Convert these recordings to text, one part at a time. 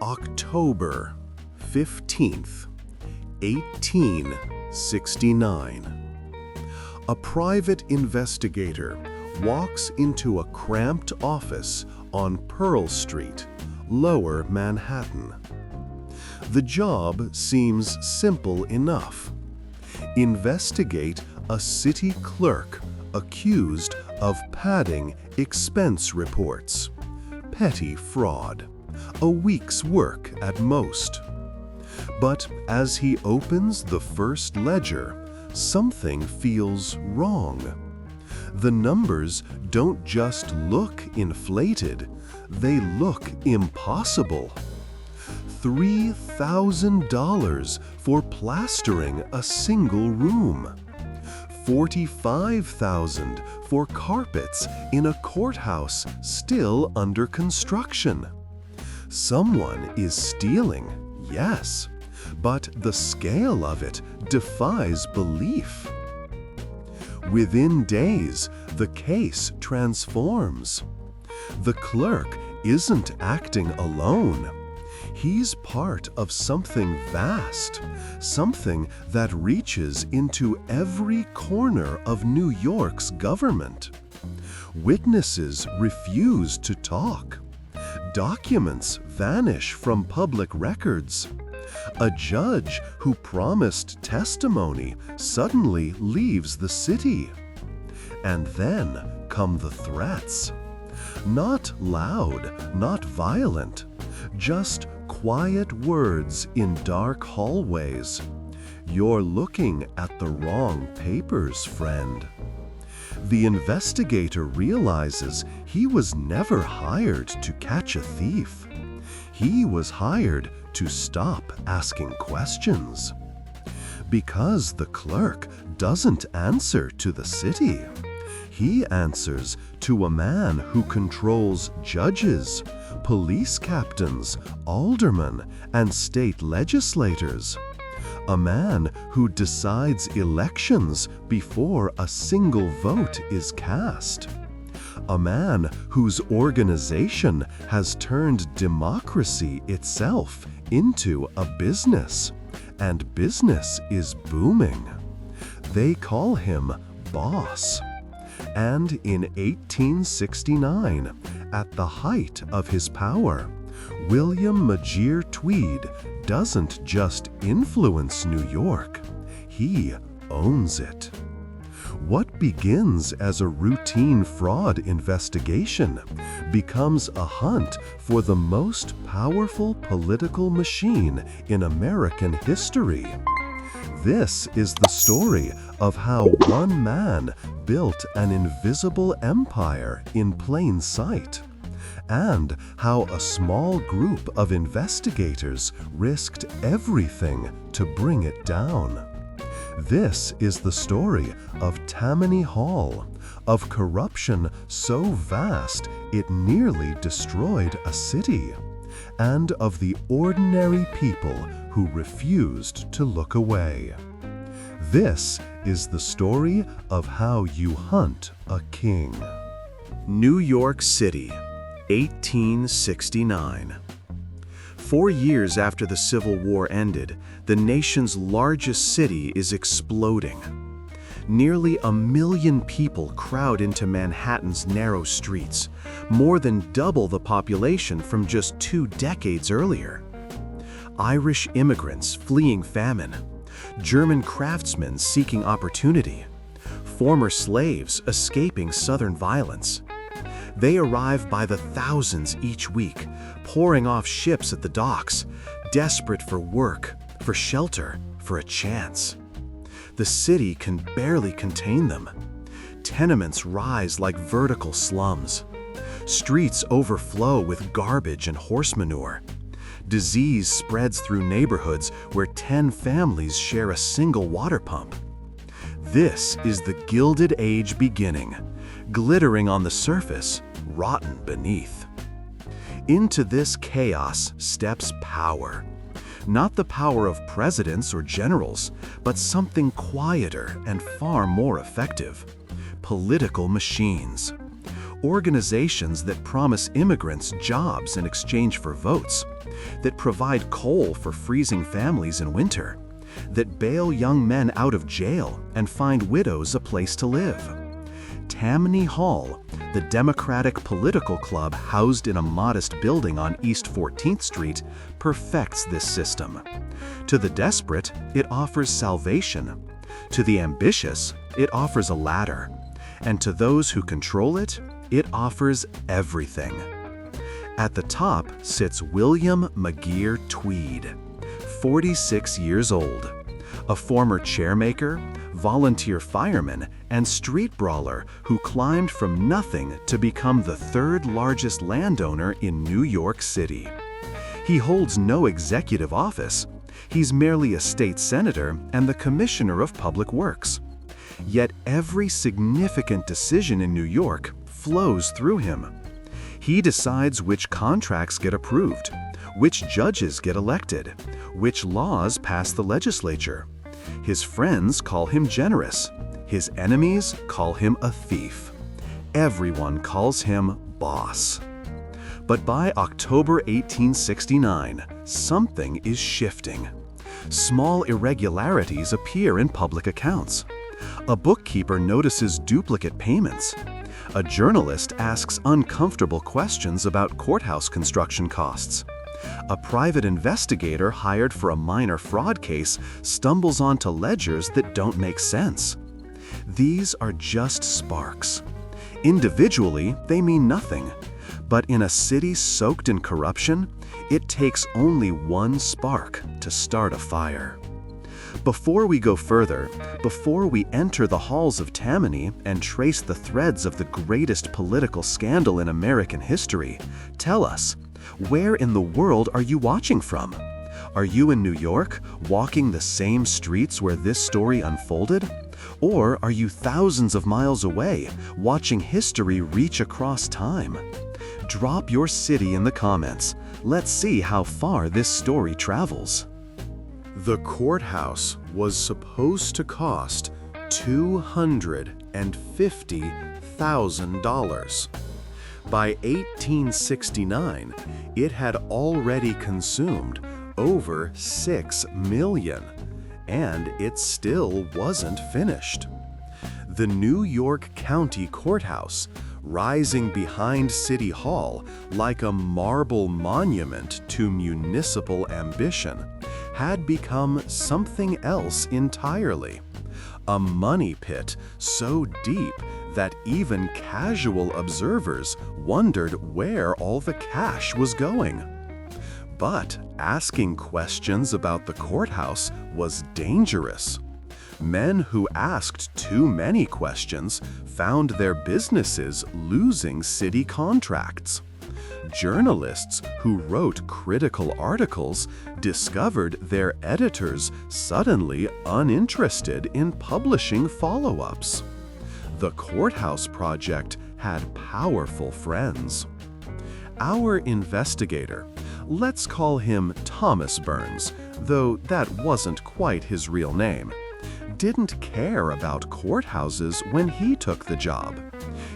October 15th, 1869. A private investigator walks into a cramped office on Pearl Street, Lower Manhattan. The job seems simple enough. Investigate a city clerk accused of padding expense reports. Petty fraud. A week's work at most. But as he opens the first ledger, something feels wrong. The numbers don't just look inflated, they look impossible. $3,000 for plastering a single room. $45,000 for carpets in a courthouse still under construction. Someone is stealing, yes, but the scale of it defies belief. Within days, the case transforms. The clerk isn't acting alone. He's part of something vast, something that reaches into every corner of New York's government. Witnesses refuse to talk. Documents vanish from public records. A judge who promised testimony suddenly leaves the city. And then come the threats. Not loud, not violent, just quiet words in dark hallways. "You're looking at the wrong papers, friend." The investigator realizes he was never hired to catch a thief. He was hired to stop asking questions. Because the clerk doesn't answer to the city. He answers to a man who controls judges, police captains, aldermen, and state legislators. A man who decides elections before a single vote is cast. A man whose organization has turned democracy itself into a business, and business is booming. They call him Boss. And in 1869, at the height of his power, William Tweed doesn't just influence New York, he owns it. What begins as a routine fraud investigation becomes a hunt for the most powerful political machine in American history. This is the story of how one man built an invisible empire in plain sight, and how a small group of investigators risked everything to bring it down. This is the story of Tammany Hall, of corruption so vast it nearly destroyed a city, and of the ordinary people who refused to look away. This is the story of how you hunt a king. New York City, 1869. 4 years after the Civil War ended, the nation's largest city is exploding. Nearly 1 million people crowd into Manhattan's narrow streets, more than double the population from just 2 decades earlier. Irish immigrants fleeing famine, German craftsmen seeking opportunity, former slaves escaping Southern violence. They arrive by the thousands each week, pouring off ships at the docks, desperate for work, for shelter, for a chance. The city can barely contain them. Tenements rise like vertical slums. Streets overflow with garbage and horse manure. Disease spreads through neighborhoods where 10 families share a single water pump. This is the Gilded Age beginning, glittering on the surface, rotten beneath. Into this chaos steps power. Not the power of presidents or generals, but something quieter and far more effective. Political machines. Organizations that promise immigrants jobs in exchange for votes, that provide coal for freezing families in winter, that bail young men out of jail and find widows a place to live. Tammany Hall, the Democratic political club housed in a modest building on East 14th Street, perfects this system. To the desperate, it offers salvation. To the ambitious, it offers a ladder. And to those who control it, it offers everything. At the top sits William McGeer Tweed, 46 years old, a former chairmaker, volunteer fireman, and street brawler who climbed from nothing to become the third largest landowner in New York City. He holds no executive office. He's merely a state senator and the commissioner of public works. Yet every significant decision in New York flows through him. He decides which contracts get approved, which judges get elected, which laws pass the legislature. His friends call him generous. His enemies call him a thief. Everyone calls him boss. But by October 1869, something is shifting. Small irregularities appear in public accounts. A bookkeeper notices duplicate payments. A journalist asks uncomfortable questions about courthouse construction costs. A private investigator hired for a minor fraud case stumbles onto ledgers that don't make sense. These are just sparks. Individually, they mean nothing. But in a city soaked in corruption, it takes only one spark to start a fire. Before we go further, before we enter the halls of Tammany and trace the threads of the greatest political scandal in American history, tell us, where in the world are you watching from? Are you in New York, walking the same streets where this story unfolded? Or are you thousands of miles away, watching history reach across time? Drop your city in the comments. Let's see how far this story travels. The courthouse was supposed to cost $250,000. By 1869, it had already consumed over $6 million, and it still wasn't finished. The New York County Courthouse, rising behind City Hall like a marble monument to municipal ambition, had become something else entirely. A money pit so deep that even casual observers wondered where all the cash was going. But asking questions about the courthouse was dangerous. Men who asked too many questions found their businesses losing city contracts. Journalists who wrote critical articles discovered their editors suddenly uninterested in publishing follow-ups. The Courthouse Project had powerful friends. Our investigator, let's call him Thomas Burns, though that wasn't quite his real name, didn't care about courthouses when he took the job.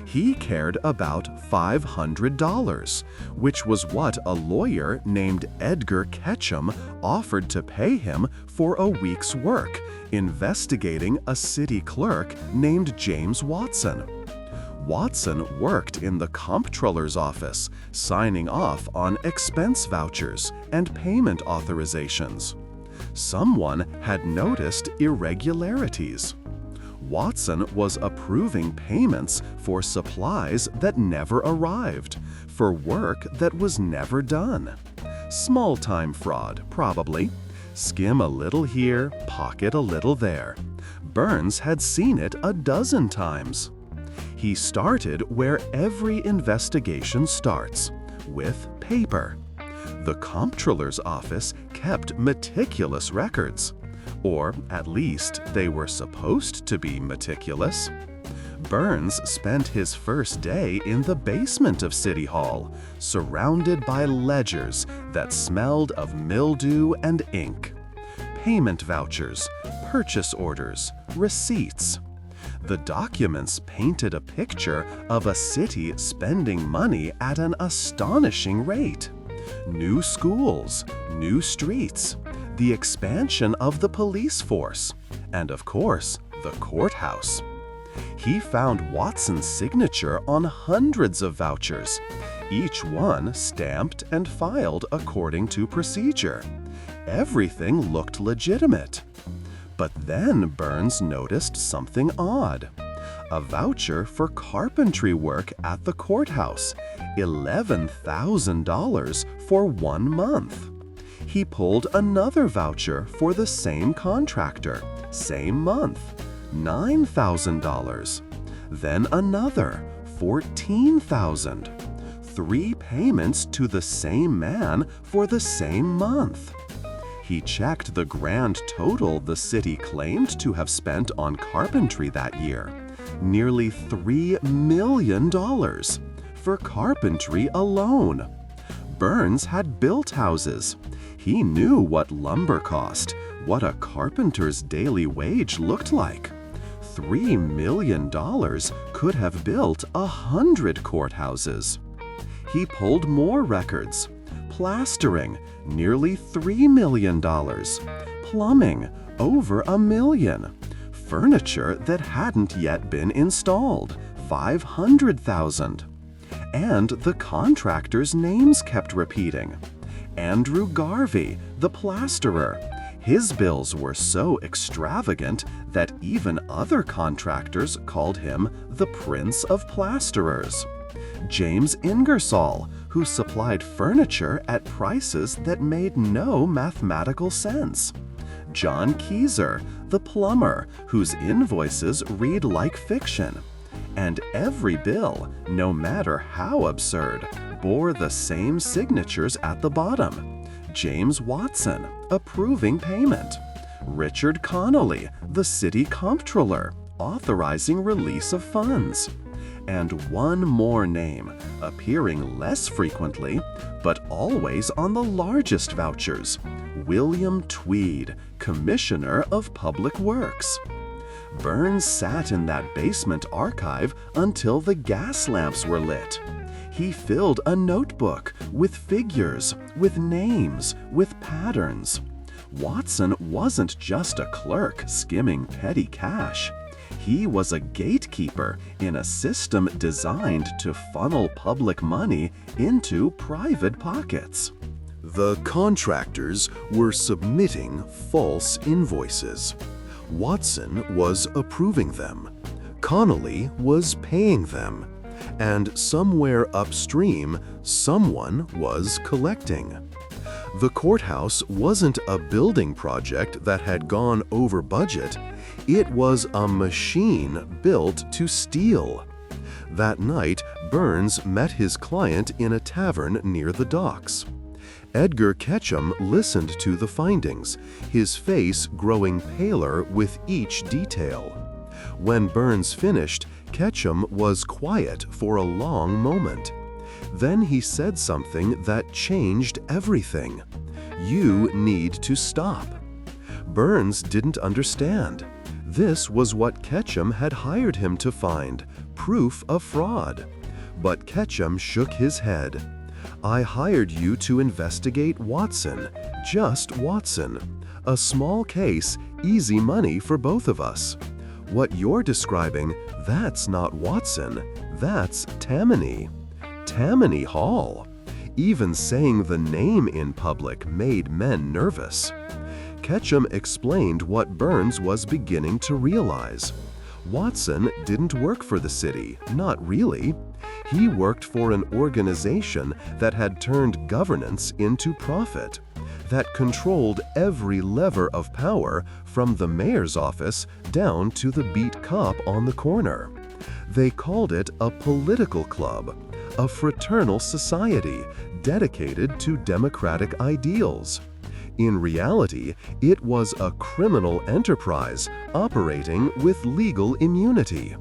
He cared about $500, which was what a lawyer named Edgar Ketchum offered to pay him for a week's work investigating a city clerk named James Watson. Watson worked in the comptroller's office, signing off on expense vouchers and payment authorizations. Someone had noticed irregularities. Watson was approving payments for supplies that never arrived, for work that was never done. Small-time fraud, probably. Skim a little here, pocket a little there. Burns had seen it a dozen times. He started where every investigation starts, with paper. The comptroller's office kept meticulous records. Or at least they were supposed to be meticulous. Burns spent his first day in the basement of City Hall, surrounded by ledgers that smelled of mildew and ink. Payment vouchers, purchase orders, receipts. The documents painted a picture of a city spending money at an astonishing rate. New schools, new streets, the expansion of the police force, and of course, the courthouse. He found Watson's signature on hundreds of vouchers, each one stamped and filed according to procedure. Everything looked legitimate. But then Burns noticed something odd. A voucher for carpentry work at the courthouse, $11,000 for 1 month. He pulled another voucher for the same contractor, same month, $9,000. Then another, $14,000. 3 payments to the same man for the same month. He checked the grand total the city claimed to have spent on carpentry that year, nearly $3 million for carpentry alone. Burns had built houses. He knew what lumber cost, what a carpenter's daily wage looked like. $3 million could have built 100 courthouses. He pulled more records. Plastering, nearly $3 million. Plumbing, over $1 million. Furniture that hadn't yet been installed, $500,000. And the contractors' names kept repeating. Andrew Garvey, the plasterer. His bills were so extravagant that even other contractors called him the Prince of Plasterers. James Ingersoll, who supplied furniture at prices that made no mathematical sense. John Keyser, the plumber, whose invoices read like fiction. And every bill, no matter how absurd, bore the same signatures at the bottom. James Watson, approving payment. Richard Connolly, the city comptroller, authorizing release of funds. And one more name, appearing less frequently, but always on the largest vouchers. William Tweed, Commissioner of Public Works. Burns sat in that basement archive until the gas lamps were lit. He filled a notebook with figures, with names, with patterns. Watson wasn't just a clerk skimming petty cash. He was a gatekeeper in a system designed to funnel public money into private pockets. The contractors were submitting false invoices. Watson was approving them. Connolly was paying them. And somewhere upstream, someone was collecting. The courthouse wasn't a building project that had gone over budget. It was a machine built to steal. That night, Burns met his client in a tavern near the docks. Edgar Ketchum listened to the findings, his face growing paler with each detail. When Burns finished, Ketchum was quiet for a long moment. Then he said something that changed everything. "You need to stop." Burns didn't understand. This was what Ketchum had hired him to find, proof of fraud. But Ketchum shook his head. "I hired you to investigate Watson, just Watson. A small case, easy money for both of us. What you're describing, that's not Watson, that's Tammany. Tammany Hall." Even saying the name in public made men nervous. Ketchum explained what Burns was beginning to realize. Watson didn't work for the city, not really. He worked for an organization that had turned governance into profit, that controlled every lever of power from the mayor's office down to the beat cop on the corner. They called it a political club, a fraternal society dedicated to democratic ideals. In reality, it was a criminal enterprise operating with legal immunity.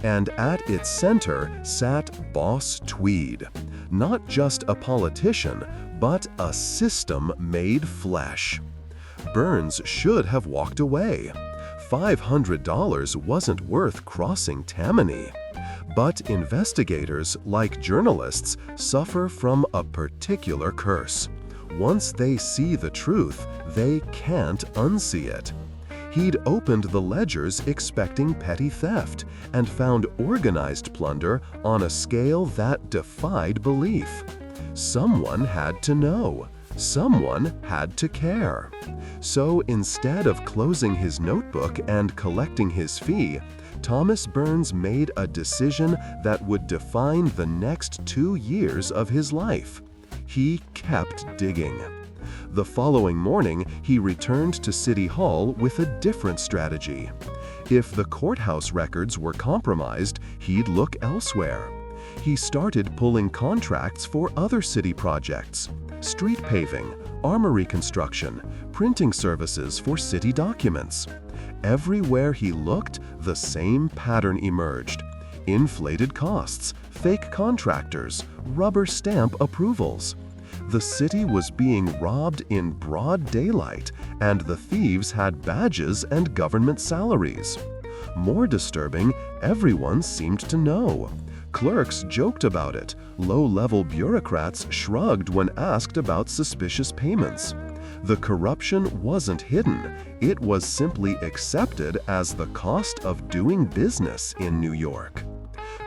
And at its center sat Boss Tweed, not just a politician, but a system made flesh. Burns should have walked away. $500 wasn't worth crossing Tammany. But investigators, like journalists, suffer from a particular curse. Once they see the truth, they can't unsee it. He'd opened the ledgers expecting petty theft and found organized plunder on a scale that defied belief. Someone had to know. Someone had to care. So instead of closing his notebook and collecting his fee, Thomas Burns made a decision that would define the next 2 years of his life. He kept digging. The following morning, he returned to City Hall with a different strategy. If the courthouse records were compromised, he'd look elsewhere. He started pulling contracts for other city projects: street paving, armory construction, printing services for city documents. Everywhere he looked, the same pattern emerged: inflated costs, fake contractors, rubber stamp approvals. The city was being robbed in broad daylight, and the thieves had badges and government salaries. More disturbing, everyone seemed to know. Clerks joked about it. Low-level bureaucrats shrugged when asked about suspicious payments. The corruption wasn't hidden. It was simply accepted as the cost of doing business in New York.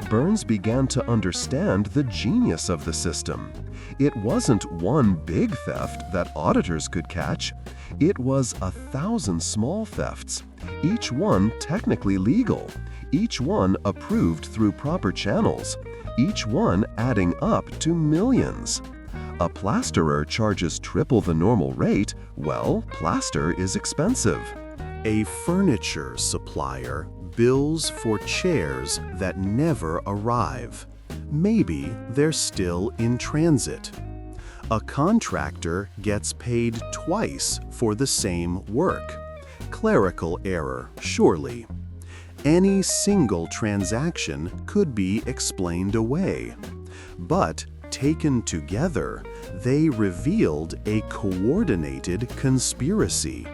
Burns began to understand the genius of the system. It wasn't one big theft that auditors could catch. It was 1,000 small thefts, each one technically legal, each one approved through proper channels, each one adding up to millions. A plasterer charges triple the normal rate. Well, plaster is expensive. A furniture supplier bills for chairs that never arrive. Maybe they're still in transit. A contractor gets paid twice for the same work. Clerical error, surely. Any single transaction could be explained away. But taken together, they revealed a coordinated conspiracy.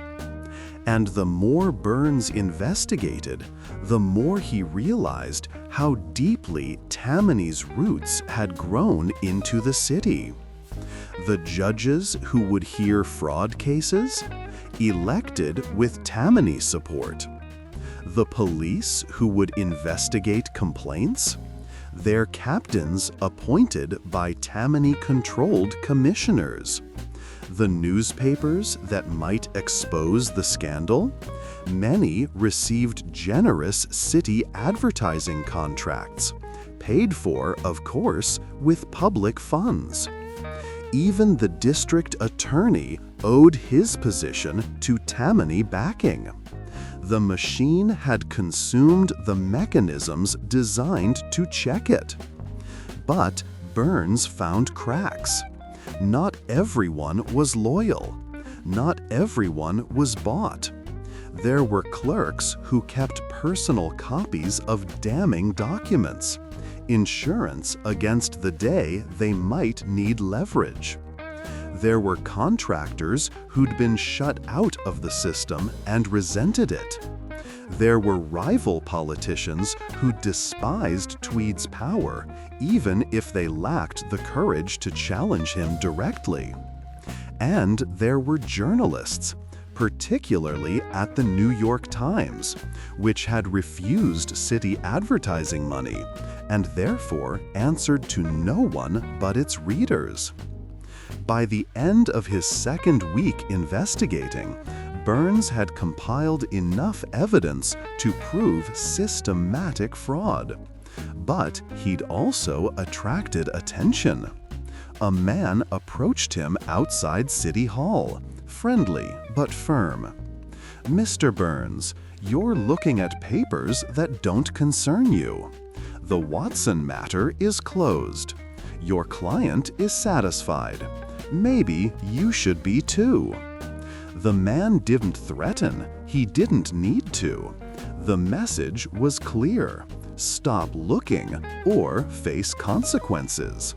And the more Burns investigated, the more he realized how deeply Tammany's roots had grown into the city. The judges who would hear fraud cases, elected with Tammany support. The police who would investigate complaints, their captains appointed by Tammany-controlled commissioners. The newspapers that might expose the scandal, many received generous city advertising contracts, paid for, of course, with public funds. Even the district attorney owed his position to Tammany backing. The machine had consumed the mechanisms designed to check it. But Burns found cracks. Not everyone was loyal. Not everyone was bought. There were clerks who kept personal copies of damning documents, insurance against the day they might need leverage. There were contractors who'd been shut out of the system and resented it. There were rival politicians who despised Tweed's power, even if they lacked the courage to challenge him directly. And there were journalists, particularly at the New York Times, which had refused city advertising money and therefore answered to no one but its readers. By the end of his second week investigating, Burns had compiled enough evidence to prove systematic fraud. But he'd also attracted attention. A man approached him outside City Hall, friendly but firm. "Mr. Burns, you're looking at papers that don't concern you. The Watson matter is closed. Your client is satisfied. Maybe you should be too." The man didn't threaten. He didn't need to. The message was clear: stop looking or face consequences.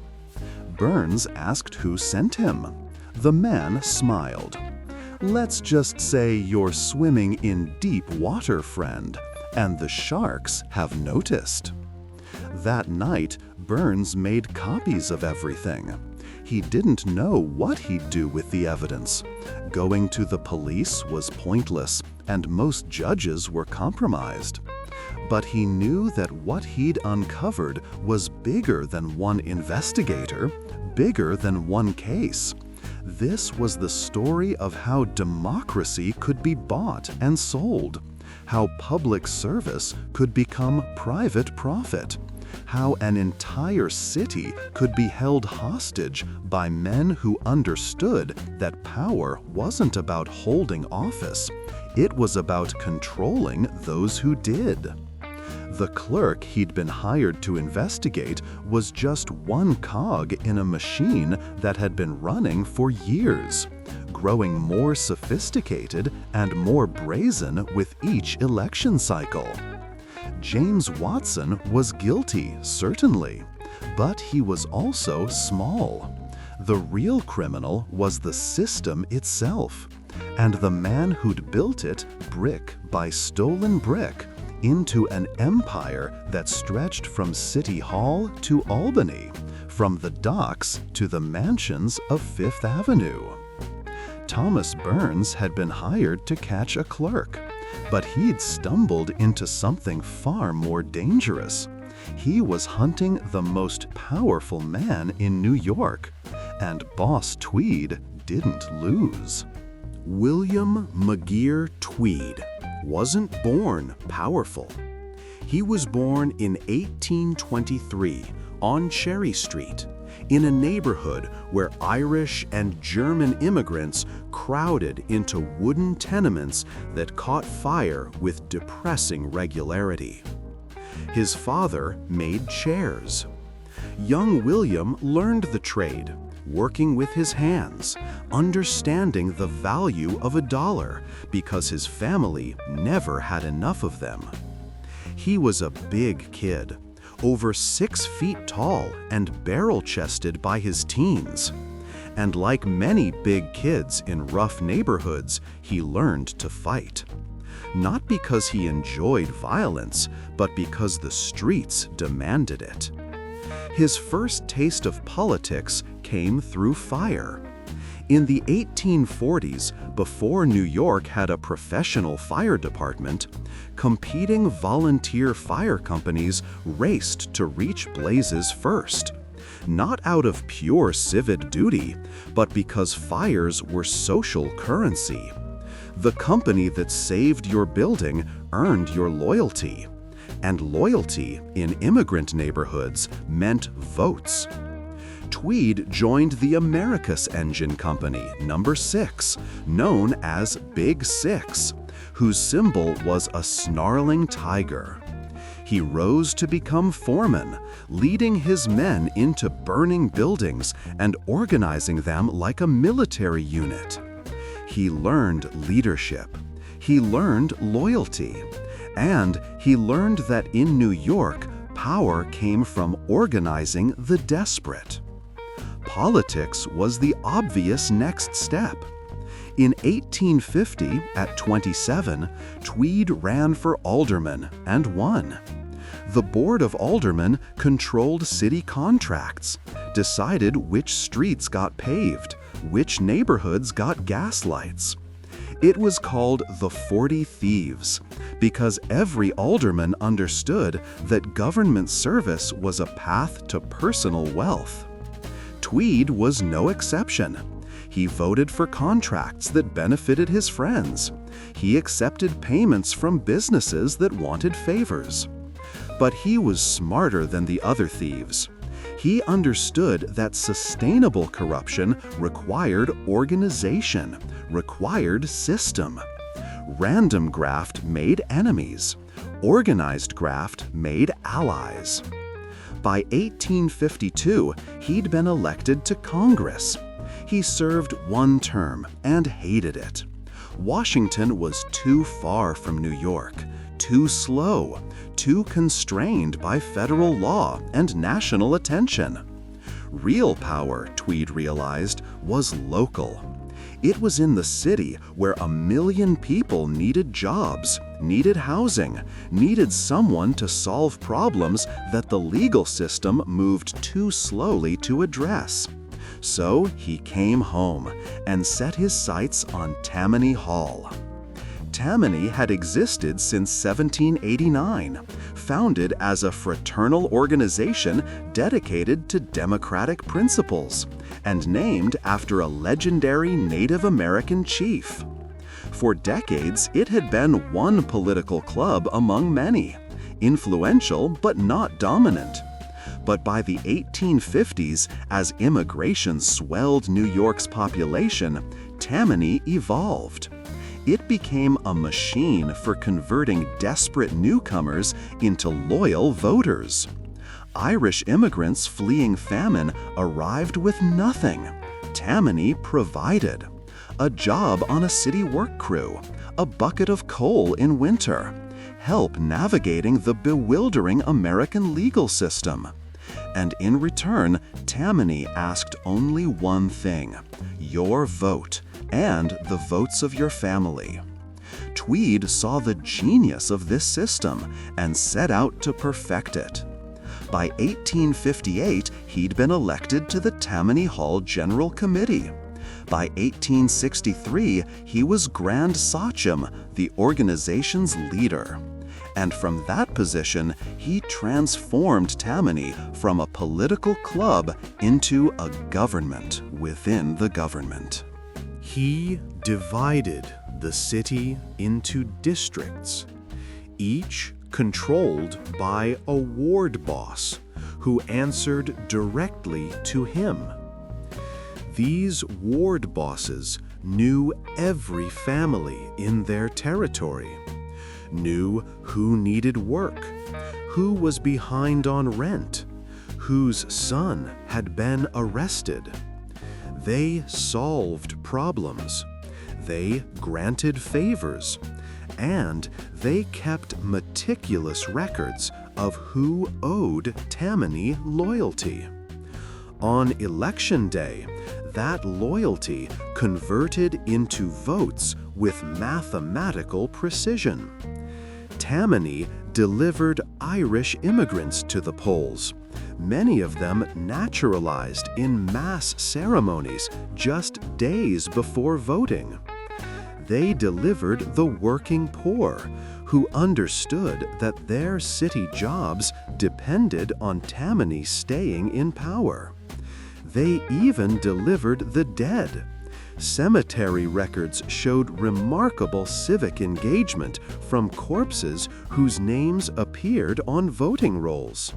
Burns asked who sent him. The man smiled. Let's just say you're swimming in deep water, friend, and the sharks have noticed. That night, Burns made copies of everything. He didn't know what he'd do with the evidence. Going to the police was pointless, and most judges were compromised. But he knew that what he'd uncovered was bigger than one investigator, bigger than one case. This was the story of how democracy could be bought and sold, how public service could become private profit, how an entire city could be held hostage by men who understood that power wasn't about holding office, it was about controlling those who did. The clerk he'd been hired to investigate was just one cog in a machine that had been running for years, growing more sophisticated and more brazen with each election cycle. James Watson was guilty, certainly, but he was also small. The real criminal was the system itself, and the man who'd built it brick by stolen brick into an empire that stretched from City Hall to Albany, from the docks to the mansions of Fifth Avenue. Thomas Burns had been hired to catch a clerk, but he'd stumbled into something far more dangerous. He was hunting the most powerful man in New York, and Boss Tweed didn't lose. William McGeer Tweed wasn't born powerful. He was born in 1823 on Cherry Street, in a neighborhood where Irish and German immigrants crowded into wooden tenements that caught fire with depressing regularity. His father made chairs. Young William learned the trade, working with his hands, understanding the value of a dollar because his family never had enough of them. He was a big kid, over 6 feet tall and barrel-chested by his teens. And like many big kids in rough neighborhoods, he learned to fight. Not because he enjoyed violence, but because the streets demanded it. His first taste of politics came through fire. In the 1840s, before New York had a professional fire department, competing volunteer fire companies raced to reach blazes first. Not out of pure civic duty, but because fires were social currency. The company that saved your building earned your loyalty. And loyalty in immigrant neighborhoods meant votes. Tweed joined the Americus Engine Company, number 6, known as Big Six, whose symbol was a snarling tiger. He rose to become foreman, leading his men into burning buildings and organizing them like a military unit. He learned leadership. He learned loyalty. And he learned that in New York, power came from organizing the desperate. Politics was the obvious next step. In 1850, at 27, Tweed ran for alderman and won. The Board of Aldermen controlled city contracts, decided which streets got paved, which neighborhoods got gas lights. It was called the 40 Thieves, because every alderman understood that government service was a path to personal wealth. Tweed was no exception. He voted for contracts that benefited his friends. He accepted payments from businesses that wanted favors. But he was smarter than the other thieves. He understood that sustainable corruption required organization, required system. Random graft made enemies. Organized graft made allies. By 1852, he'd been elected to Congress. He served one term and hated it. Washington was too far from New York, too slow, too constrained by federal law and national attention. Real power, Tweed realized, was local. It was in the city where 1 million people needed jobs, needed housing, needed someone to solve problems that the legal system moved too slowly to address. So he came home and set his sights on Tammany Hall. Tammany had existed since 1789, founded as a fraternal organization dedicated to democratic principles, and named after a legendary Native American chief. For decades, it had been one political club among many, influential but not dominant. But by the 1850s, as immigration swelled New York's population, Tammany evolved. It became a machine for converting desperate newcomers into loyal voters. Irish immigrants fleeing famine arrived with nothing. Tammany provided. A job on a city work crew, a bucket of coal in winter, help navigating the bewildering American legal system. And in return, Tammany asked only one thing: your vote and the votes of your family. Tweed saw the genius of this system and set out to perfect it. By 1858, he'd been elected to the Tammany Hall General Committee. By 1863, he was Grand Sachem, the organization's leader. And from that position, he transformed Tammany from a political club into a government within the government. He divided the city into districts, each controlled by a ward boss who answered directly to him. These ward bosses knew every family in their territory, knew who needed work, who was behind on rent, whose son had been arrested. They solved problems, they granted favors, and they kept meticulous records of who owed Tammany loyalty. On election day, that loyalty converted into votes with mathematical precision. Tammany delivered Irish immigrants to the polls, many of them naturalized in mass ceremonies just days before voting. They delivered the working poor, who understood that their city jobs depended on Tammany staying in power. They even delivered the dead. Cemetery records showed remarkable civic engagement from corpses whose names appeared on voting rolls.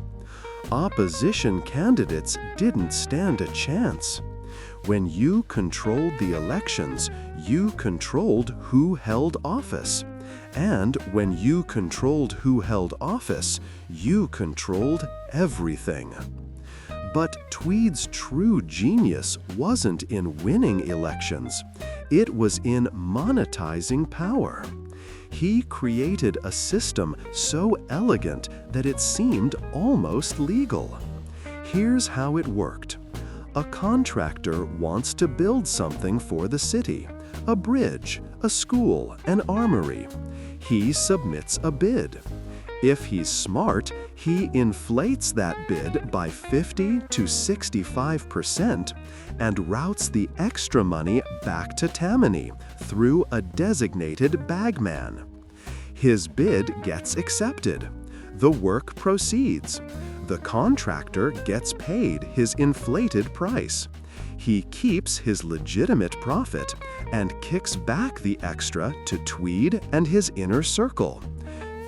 Opposition candidates didn't stand a chance. When you controlled the elections, you controlled who held office. And when you controlled who held office, you controlled everything. But Tweed's true genius wasn't in winning elections. It was in monetizing power. He created a system so elegant that it seemed almost legal. Here's how it worked. A contractor wants to build something for the city: a bridge, a school, an armory. He submits a bid. If he's smart, he inflates that bid by 50 to 65% and routes the extra money back to Tammany through a designated bagman. His bid gets accepted. The work proceeds. The contractor gets paid his inflated price. He keeps his legitimate profit and kicks back the extra to Tweed and his inner circle.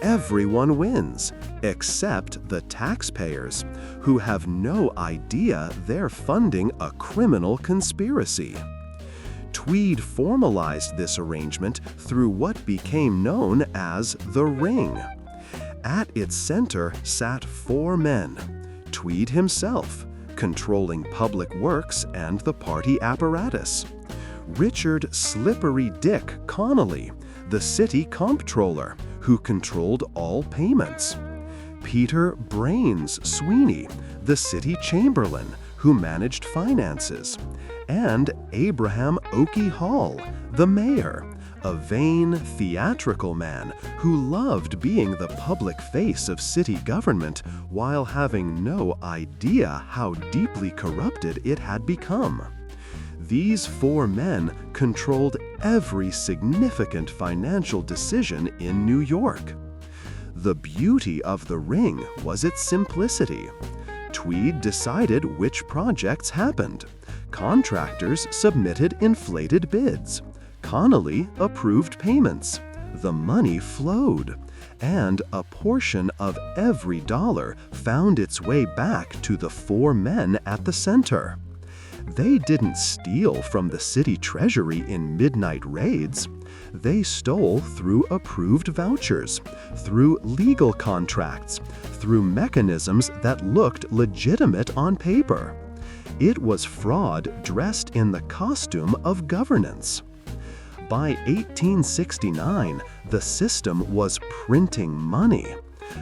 Everyone wins, except the taxpayers, who have no idea they're funding a criminal conspiracy. Tweed formalized this arrangement through what became known as the Ring. At its center sat 4 men: Tweed himself, controlling public works and the party apparatus; Richard Slippery Dick Connolly, the city comptroller, who controlled all payments; Peter Brains Sweeney, the city chamberlain, who managed finances; and Abraham Oakey Hall, the mayor, a vain, theatrical man who loved being the public face of city government while having no idea how deeply corrupted it had become. These four men controlled every significant financial decision in New York. The beauty of the ring was its simplicity. Tweed decided which projects happened. Contractors submitted inflated bids. Connolly approved payments. The money flowed, and a portion of every dollar found its way back to the four men at the center. They didn't steal from the city treasury in midnight raids. They stole through approved vouchers, through legal contracts, through mechanisms that looked legitimate on paper. It was fraud dressed in the costume of governance. By 1869, the system was printing money.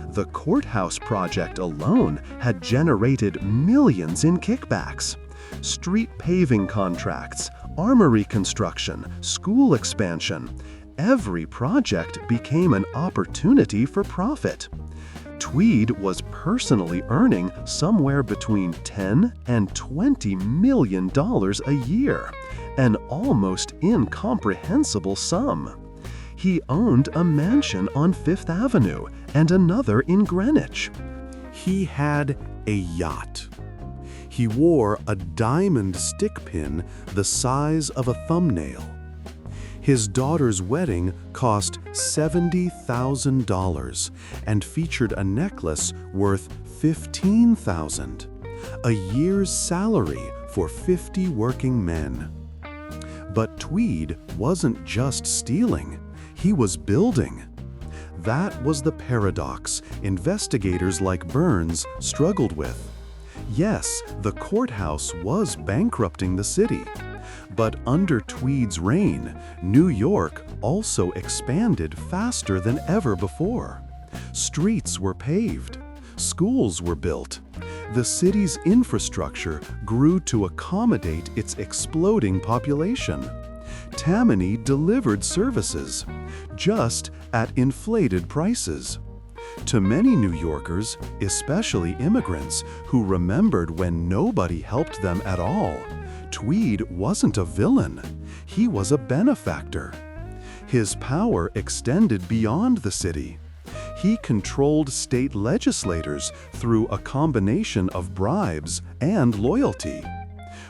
The courthouse project alone had generated millions in kickbacks. Street paving contracts, armory construction, school expansion. Every project became an opportunity for profit. Tweed was personally earning somewhere between $10 and $20 million a year, an almost incomprehensible sum. He owned a mansion on Fifth Avenue and another in Greenwich. He had a yacht. He wore a diamond stick pin the size of a thumbnail. His daughter's wedding cost $70,000 and featured a necklace worth $15,000, a year's salary for 50 working men. But Tweed wasn't just stealing, he was building. That was the paradox investigators like Burns struggled with. Yes, the courthouse was bankrupting the city. But under Tweed's reign, New York also expanded faster than ever before. Streets were paved. Schools were built. The city's infrastructure grew to accommodate its exploding population. Tammany delivered services, just at inflated prices. To many New Yorkers, especially immigrants who remembered when nobody helped them at all, Tweed wasn't a villain, he was a benefactor. His power extended beyond the city. He controlled state legislators through a combination of bribes and loyalty.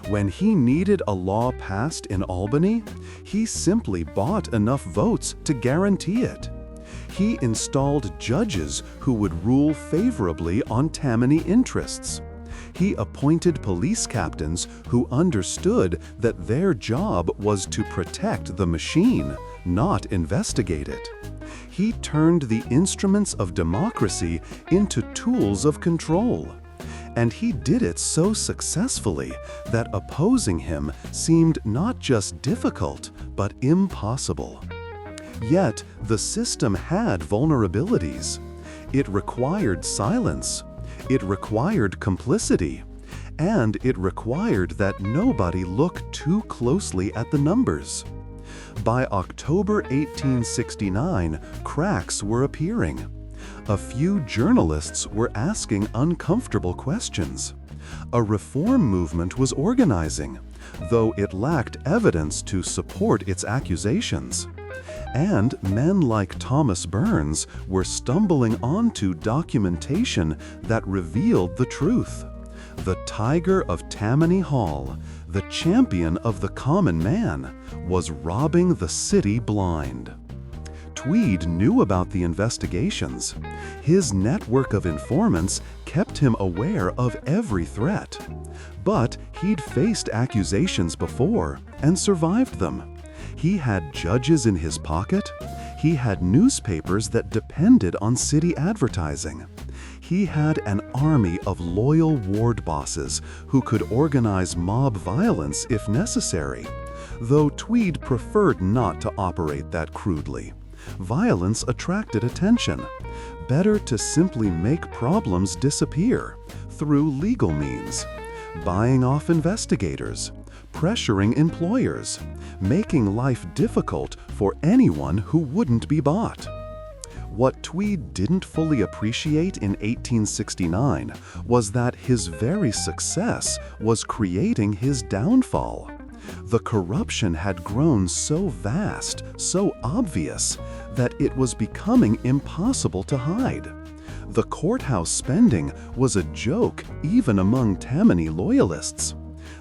When he needed a law passed in Albany, he simply bought enough votes to guarantee it. He installed judges who would rule favorably on Tammany interests. He appointed police captains who understood that their job was to protect the machine, not investigate it. He turned the instruments of democracy into tools of control. And he did it so successfully that opposing him seemed not just difficult, but impossible. Yet, the system had vulnerabilities. It required silence. It required complicity. And it required that nobody look too closely at the numbers. By October 1869, cracks were appearing. A few journalists were asking uncomfortable questions. A reform movement was organizing, though it lacked evidence to support its accusations. And men like Thomas Burns were stumbling onto documentation that revealed the truth. The Tiger of Tammany Hall, the champion of the common man, was robbing the city blind. Tweed knew about the investigations. His network of informants kept him aware of every threat. But he'd faced accusations before and survived them. He had judges in his pocket. He had newspapers that depended on city advertising. He had an army of loyal ward bosses who could organize mob violence if necessary, though Tweed preferred not to operate that crudely. Violence attracted attention. Better to simply make problems disappear through legal means. Buying off investigators, pressuring employers, making life difficult for anyone who wouldn't be bought. What Tweed didn't fully appreciate in 1869 was that his very success was creating his downfall. The corruption had grown so vast, so obvious, that it was becoming impossible to hide. The courthouse spending was a joke even among Tammany loyalists.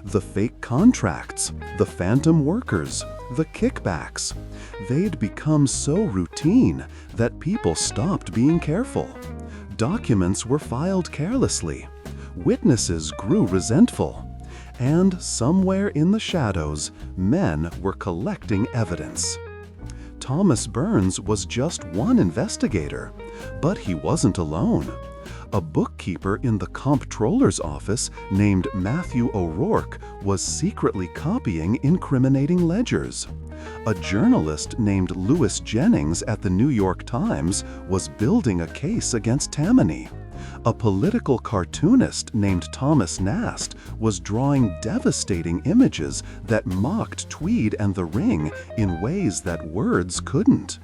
The fake contracts, the phantom workers, the kickbacks, they'd become so routine that people stopped being careful. Documents were filed carelessly. Witnesses grew resentful. And somewhere in the shadows, men were collecting evidence. Thomas Burns was just one investigator, but he wasn't alone. A bookkeeper in the comptroller's office named Matthew O'Rourke was secretly copying incriminating ledgers. A journalist named Louis Jennings at the New York Times was building a case against Tammany. A political cartoonist named Thomas Nast was drawing devastating images that mocked Tweed and the Ring in ways that words couldn't.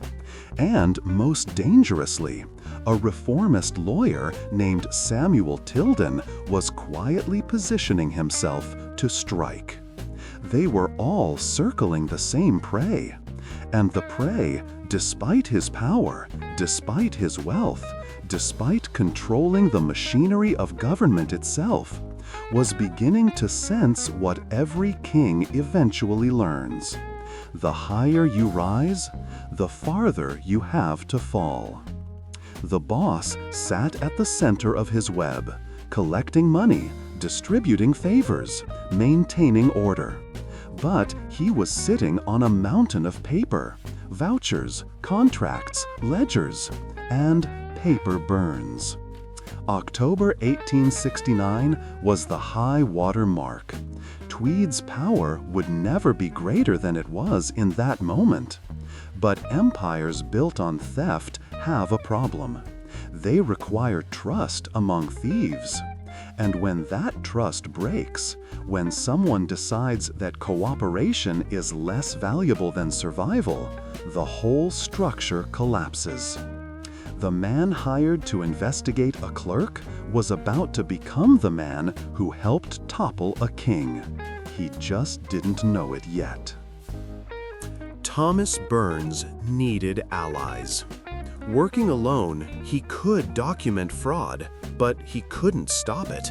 And most dangerously, a reformist lawyer named Samuel Tilden was quietly positioning himself to strike. They were all circling the same prey. And the prey, despite his power, despite his wealth, despite controlling the machinery of government itself, was beginning to sense what every king eventually learns. The higher you rise, the farther you have to fall. The boss sat at the center of his web, collecting money, distributing favors, maintaining order. But he was sitting on a mountain of paper, vouchers, contracts, ledgers, and paper burns. October 1869 was the high water mark. Tweed's power would never be greater than it was in that moment. But empires built on theft have a problem. They require trust among thieves. And when that trust breaks, when someone decides that cooperation is less valuable than survival, the whole structure collapses. The man hired to investigate a clerk was about to become the man who helped topple a king. He just didn't know it yet. Thomas Burns needed allies. Working alone, he could document fraud, but he couldn't stop it.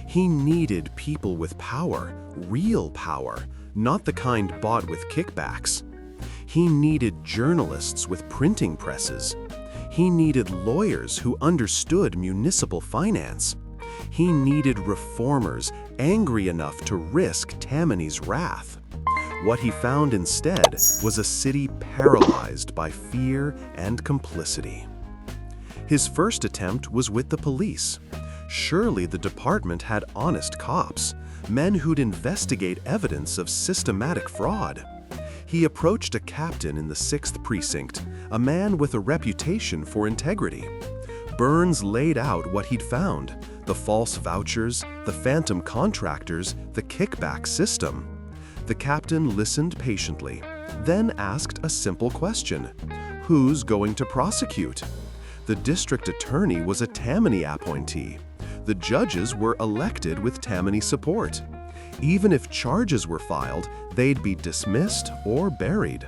He needed people with power, real power, not the kind bought with kickbacks. He needed journalists with printing presses. He needed lawyers who understood municipal finance. He needed reformers angry enough to risk Tammany's wrath. What he found instead was a city paralyzed by fear and complicity. His first attempt was with the police. Surely the department had honest cops, men who'd investigate evidence of systematic fraud. He approached a captain in the 6th Precinct, a man with a reputation for integrity. Burns laid out what he'd found: the false vouchers, the phantom contractors, the kickback system. The captain listened patiently, then asked a simple question: who's going to prosecute? The district attorney was a Tammany appointee. The judges were elected with Tammany support. Even if charges were filed, they'd be dismissed or buried.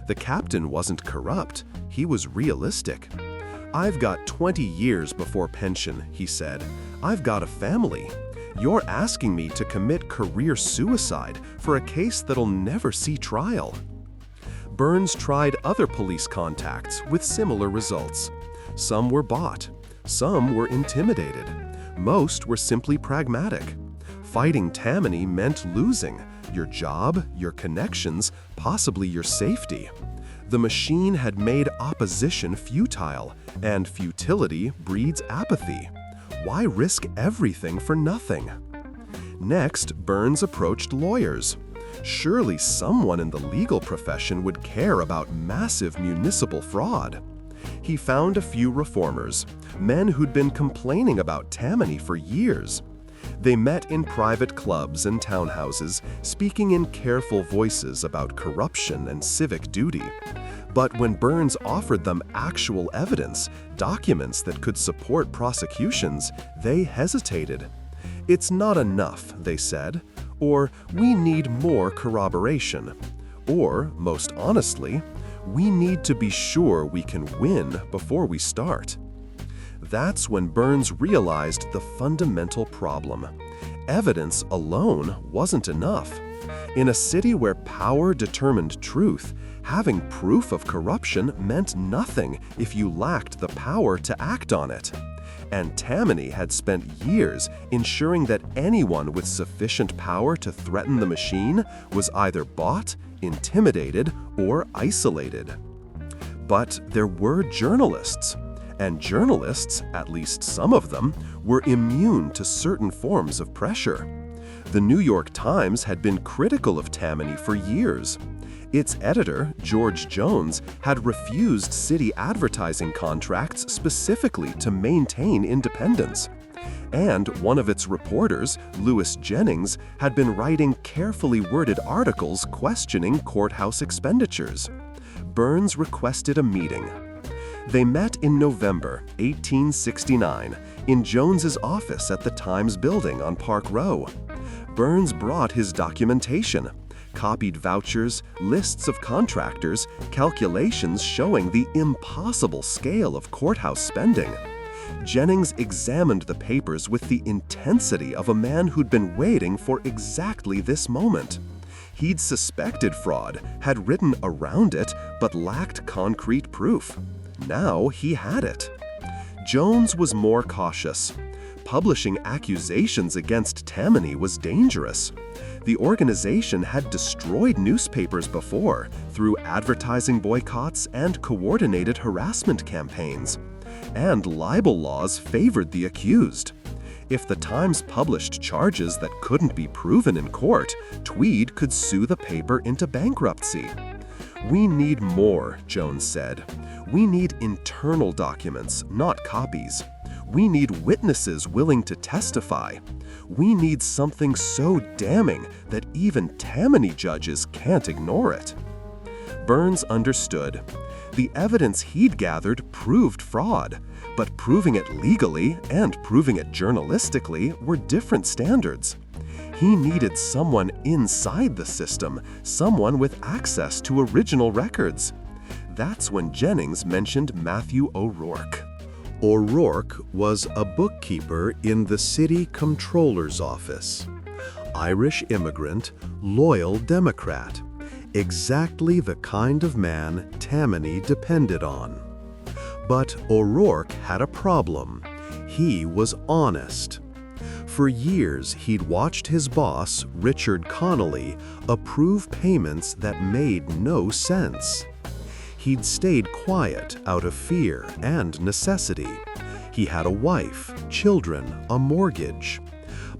The captain wasn't corrupt, he was realistic. "I've got 20 years before pension," he said. "I've got a family. You're asking me to commit career suicide for a case that'll never see trial." Burns tried other police contacts with similar results. Some were bought, some were intimidated, most were simply pragmatic. Fighting Tammany meant losing your job, your connections, possibly your safety. The machine had made opposition futile, and futility breeds apathy. Why risk everything for nothing? Next, Burns approached lawyers. Surely someone in the legal profession would care about massive municipal fraud. He found a few reformers, men who'd been complaining about Tammany for years. They met in private clubs and townhouses, speaking in careful voices about corruption and civic duty. But when Burns offered them actual evidence, documents that could support prosecutions, they hesitated. "It's not enough," they said, or "we need more corroboration," or, most honestly, "we need to be sure we can win before we start." That's when Burns realized the fundamental problem. Evidence alone wasn't enough. In a city where power determined truth, having proof of corruption meant nothing if you lacked the power to act on it. And Tammany had spent years ensuring that anyone with sufficient power to threaten the machine was either bought, intimidated, or isolated. But there were journalists. And journalists, at least some of them, were immune to certain forms of pressure. The New York Times had been critical of Tammany for years. Its editor, George Jones, had refused city advertising contracts specifically to maintain independence. And one of its reporters, Louis Jennings, had been writing carefully worded articles questioning courthouse expenditures. Burns requested a meeting. They met in November 1869 in Jones's office at the Times building on Park Row. Burns brought his documentation, copied vouchers, lists of contractors, calculations showing the impossible scale of courthouse spending. Jennings examined the papers with the intensity of a man who'd been waiting for exactly this moment. He'd suspected fraud, had written around it, but lacked concrete proof. Now he had it. Jones was more cautious. Publishing accusations against Tammany was dangerous. The organization had destroyed newspapers before through advertising boycotts and coordinated harassment campaigns. And libel laws favored the accused. If the Times published charges that couldn't be proven in court, Tweed could sue the paper into bankruptcy. "We need more," Jones said. "We need internal documents, not copies. We need witnesses willing to testify. We need something so damning that even Tammany judges can't ignore it." Burns understood. The evidence he'd gathered proved fraud, but proving it legally and proving it journalistically were different standards. He needed someone inside the system, someone with access to original records. That's when Jennings mentioned Matthew O'Rourke. O'Rourke was a bookkeeper in the city comptroller's office. Irish immigrant, loyal Democrat. Exactly the kind of man Tammany depended on. But O'Rourke had a problem. He was honest. For years, he'd watched his boss, Richard Connolly, approve payments that made no sense. He'd stayed quiet out of fear and necessity. He had a wife, children, a mortgage.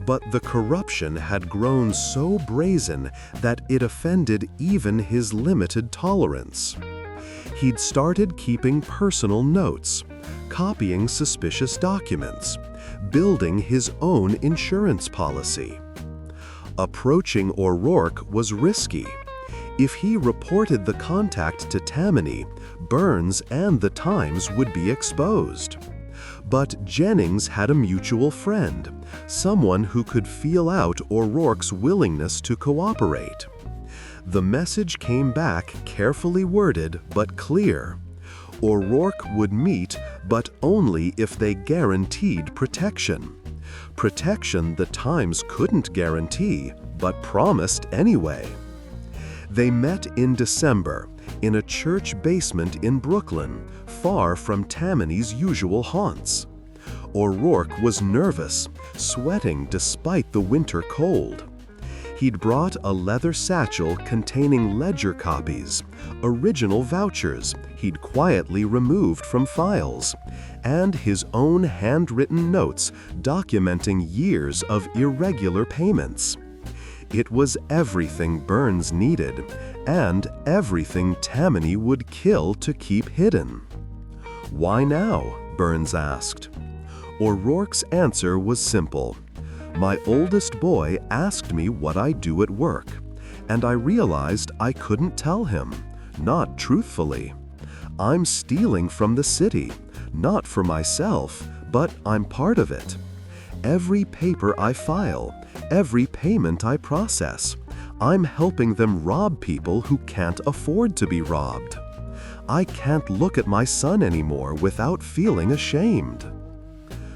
But the corruption had grown so brazen that it offended even his limited tolerance. He'd started keeping personal notes, copying suspicious documents, building his own insurance policy. Approaching O'Rourke was risky. If he reported the contact to Tammany, Burns and the Times would be exposed. But Jennings had a mutual friend, someone who could feel out O'Rourke's willingness to cooperate. The message came back carefully worded but clear. O'Rourke would meet, but only if they guaranteed protection. Protection the Times couldn't guarantee, but promised anyway. They met in December, in a church basement in Brooklyn, far from Tammany's usual haunts. O'Rourke was nervous, sweating despite the winter cold. He'd brought a leather satchel containing ledger copies, original vouchers he'd quietly removed from files, and his own handwritten notes documenting years of irregular payments. It was everything Burns needed, and everything Tammany would kill to keep hidden. "Why now?" Burns asked. O'Rourke's answer was simple. My oldest boy asked me what I do at work, and I realized I couldn't tell him, not truthfully. I'm stealing from the city, not for myself, but I'm part of it. Every paper I file, every payment I process, I'm helping them rob people who can't afford to be robbed. I can't look at my son anymore without feeling ashamed.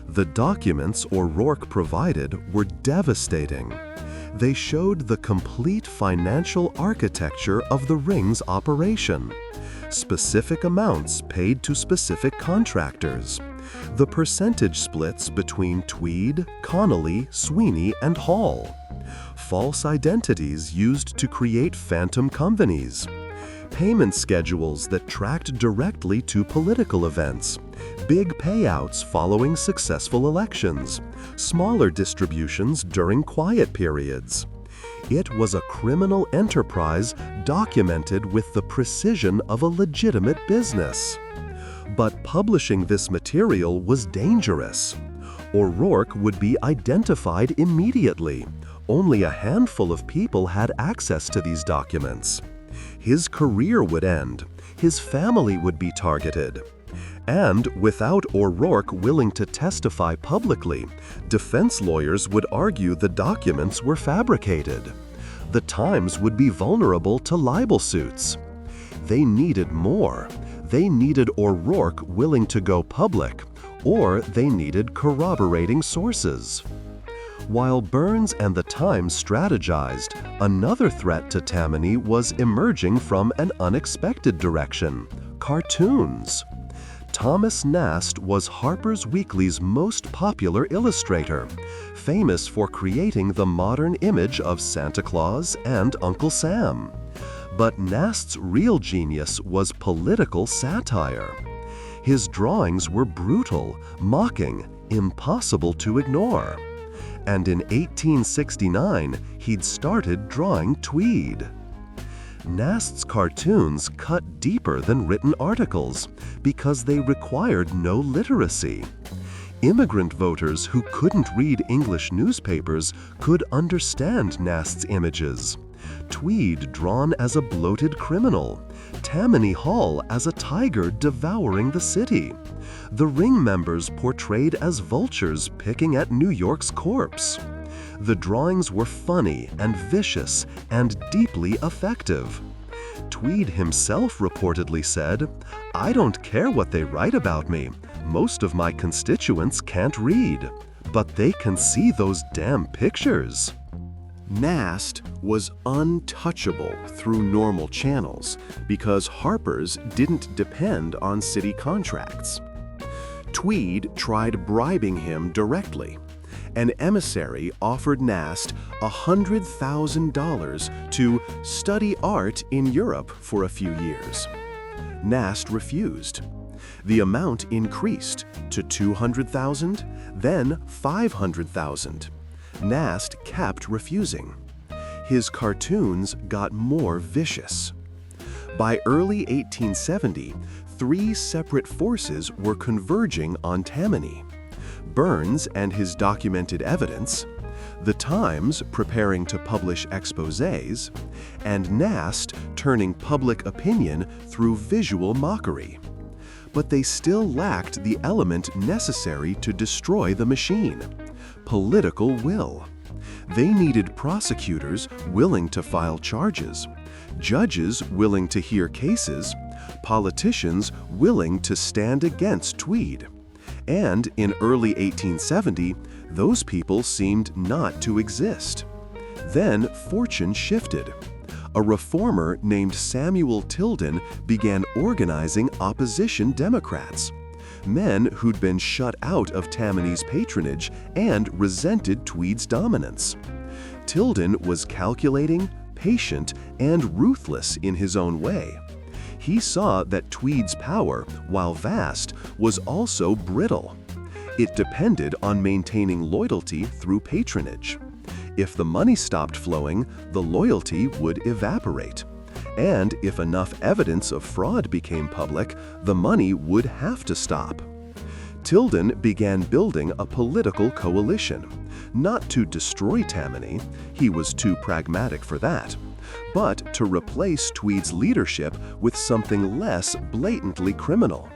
The documents O'Rourke provided were devastating. They showed the complete financial architecture of the ring's operation. Specific amounts paid to specific contractors. The percentage splits between Tweed, Connolly, Sweeney, and Hall. False identities used to create phantom companies. Payment schedules that tracked directly to political events. Big payouts following successful elections. Smaller distributions during quiet periods. It was a criminal enterprise documented with the precision of a legitimate business. But publishing this material was dangerous. O'Rourke would be identified immediately. Only a handful of people had access to these documents. His career would end. His family would be targeted. And without O'Rourke willing to testify publicly, defense lawyers would argue the documents were fabricated. The Times would be vulnerable to libel suits. They needed more. They needed O'Rourke willing to go public, or they needed corroborating sources. While Burns and the Times strategized, another threat to Tammany was emerging from an unexpected direction: cartoons. Thomas Nast was Harper's Weekly's most popular illustrator, famous for creating the modern image of Santa Claus and Uncle Sam. But Nast's real genius was political satire. His drawings were brutal, mocking, impossible to ignore. And in 1869, he'd started drawing Tweed. Nast's cartoons cut deeper than written articles because they required no literacy. Immigrant voters who couldn't read English newspapers could understand Nast's images. Tweed drawn as a bloated criminal, Tammany Hall as a tiger devouring the city, the ring members portrayed as vultures picking at New York's corpse. The drawings were funny and vicious and deeply effective. Tweed himself reportedly said, "I don't care what they write about me. Most of my constituents can't read, but they can see those damn pictures." Nast was untouchable through normal channels because Harper's didn't depend on city contracts. Tweed tried bribing him directly. An emissary offered Nast $100,000 to study art in Europe for a few years. Nast refused. The amount increased to $200,000, then $500,000. Nast kept refusing. His cartoons got more vicious. By early 1870, 3 separate forces were converging on Tammany: Burns and his documented evidence, the Times preparing to publish exposés, and Nast turning public opinion through visual mockery. But they still lacked the element necessary to destroy the machine: political will. They needed prosecutors willing to file charges, judges willing to hear cases, politicians willing to stand against Tweed. And in early 1870, those people seemed not to exist. Then fortune shifted. A reformer named Samuel Tilden began organizing opposition Democrats, men who'd been shut out of Tammany's patronage and resented Tweed's dominance. Tilden was calculating, patient, and ruthless in his own way. He saw that Tweed's power, while vast, was also brittle. It depended on maintaining loyalty through patronage. If the money stopped flowing, the loyalty would evaporate. And if enough evidence of fraud became public, the money would have to stop. Tilden began building a political coalition, Not to destroy Tammany, he was too pragmatic for that, but to replace Tweed's leadership with something less blatantly criminal.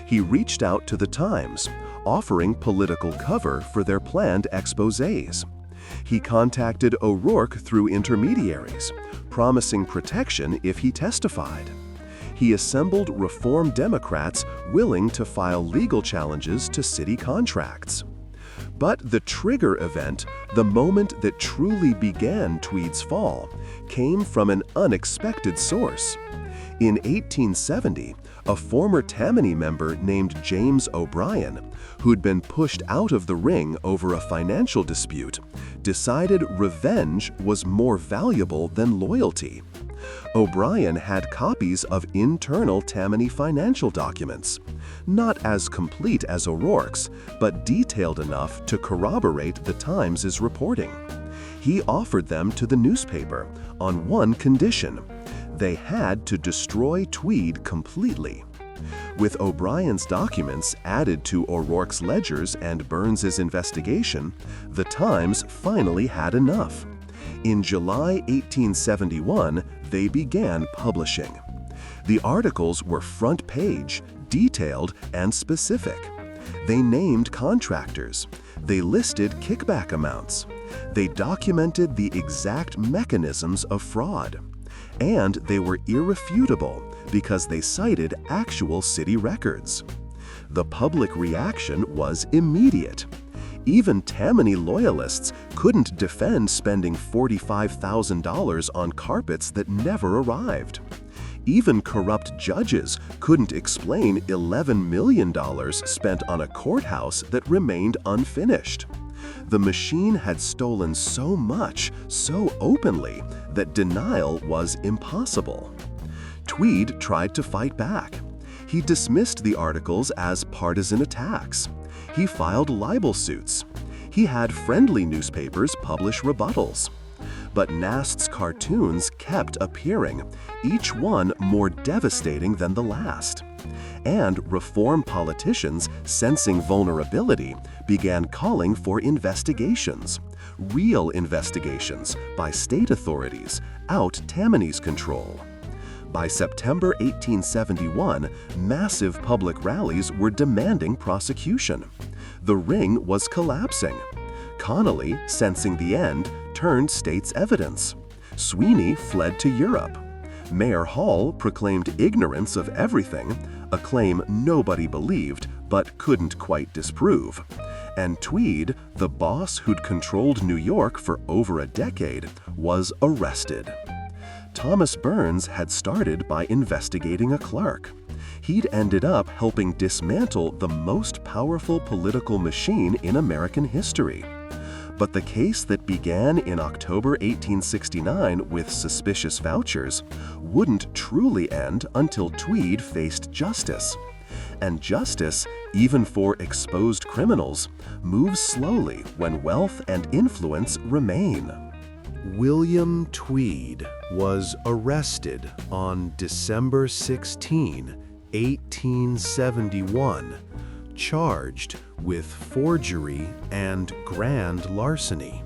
He reached out to the Times, offering political cover for their planned exposés. He contacted O'Rourke through intermediaries, promising protection if he testified. He assembled Reform Democrats willing to file legal challenges to city contracts. But the trigger event, the moment that truly began Tweed's fall, came from an unexpected source. In 1870, a former Tammany member named James O'Brien, who'd been pushed out of the ring over a financial dispute, decided revenge was more valuable than loyalty. O'Brien had copies of internal Tammany financial documents, not as complete as O'Rourke's, but detailed enough to corroborate the Times' reporting. He offered them to the newspaper on one condition: they had to destroy Tweed completely. With O'Brien's documents added to O'Rourke's ledgers and Burns's investigation, the Times finally had enough. In July 1871, they began publishing. The articles were front page, detailed, and specific. They named contractors. They listed kickback amounts. They documented the exact mechanisms of fraud. And they were irrefutable because they cited actual city records. The public reaction was immediate. Even Tammany loyalists couldn't defend spending $45,000 on carpets that never arrived. Even corrupt judges couldn't explain $11 million spent on a courthouse that remained unfinished. The machine had stolen so much, so openly, that denial was impossible. Tweed tried to fight back. He dismissed the articles as partisan attacks. He filed libel suits. He had friendly newspapers publish rebuttals. But Nast's cartoons kept appearing, each one more devastating than the last. And reform politicians, sensing vulnerability, began calling for investigations, real investigations by state authorities, out Tammany's control. By September 1871, massive public rallies were demanding prosecution. The ring was collapsing. Connolly, sensing the end, turned state's evidence. Sweeney fled to Europe. Mayor Hall proclaimed ignorance of everything, a claim nobody believed but couldn't quite disprove. And Tweed, the boss who'd controlled New York for over a decade, was arrested. Thomas Burns had started by investigating a clerk. He'd ended up helping dismantle the most powerful political machine in American history. But the case that began in October 1869 with suspicious vouchers wouldn't truly end until Tweed faced justice. And justice, even for exposed criminals, moves slowly when wealth and influence remain. William Tweed was arrested on December 16, 1871, charged with forgery and grand larceny.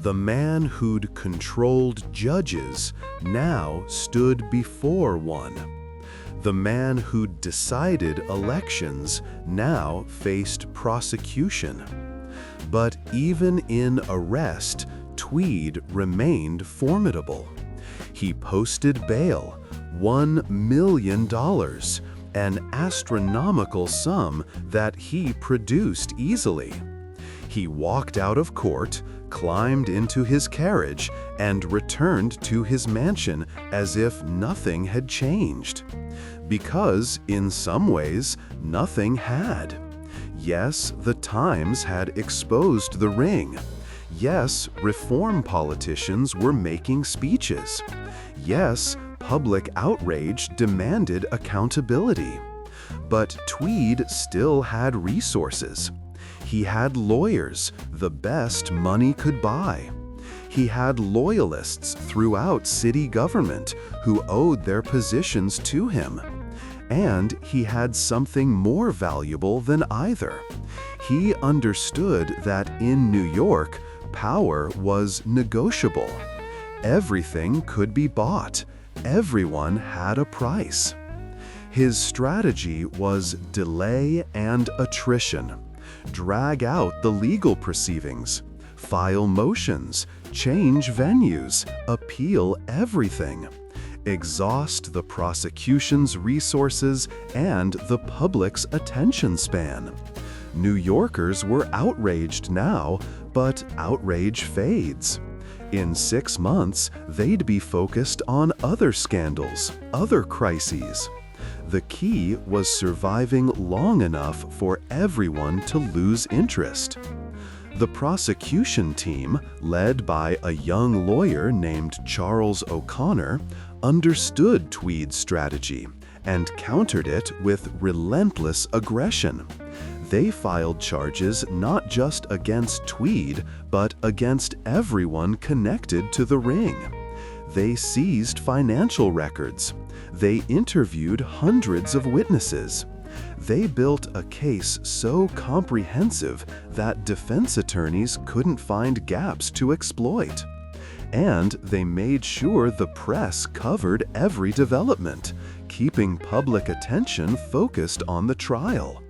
The man who'd controlled judges now stood before one. The man who'd decided elections now faced prosecution. But even in arrest, Tweed remained formidable. He posted bail, $1 million, an astronomical sum that he produced easily. He walked out of court, climbed into his carriage, and returned to his mansion as if nothing had changed. Because, in some ways, nothing had. Yes, the Times had exposed the ring. Yes, reform politicians were making speeches. Yes, public outrage demanded accountability. But Tweed still had resources. He had lawyers, the best money could buy. He had loyalists throughout city government who owed their positions to him. And he had something more valuable than either. He understood that in New York, power was negotiable. Everything could be bought. Everyone had a price. His strategy was delay and attrition. Drag out the legal proceedings, file motions, change venues, appeal everything, exhaust the prosecution's resources and the public's attention span. New Yorkers were outraged now, but outrage fades. In 6 months, they'd be focused on other scandals, other crises. The key was surviving long enough for everyone to lose interest. The prosecution team, led by a young lawyer named Charles O'Connor, understood Tweed's strategy and countered it with relentless aggression. They filed charges not just against Tweed, but against everyone connected to the ring. They seized financial records. They interviewed hundreds of witnesses. They built a case so comprehensive that defense attorneys couldn't find gaps to exploit. And they made sure the press covered every development, keeping public attention focused on the trial.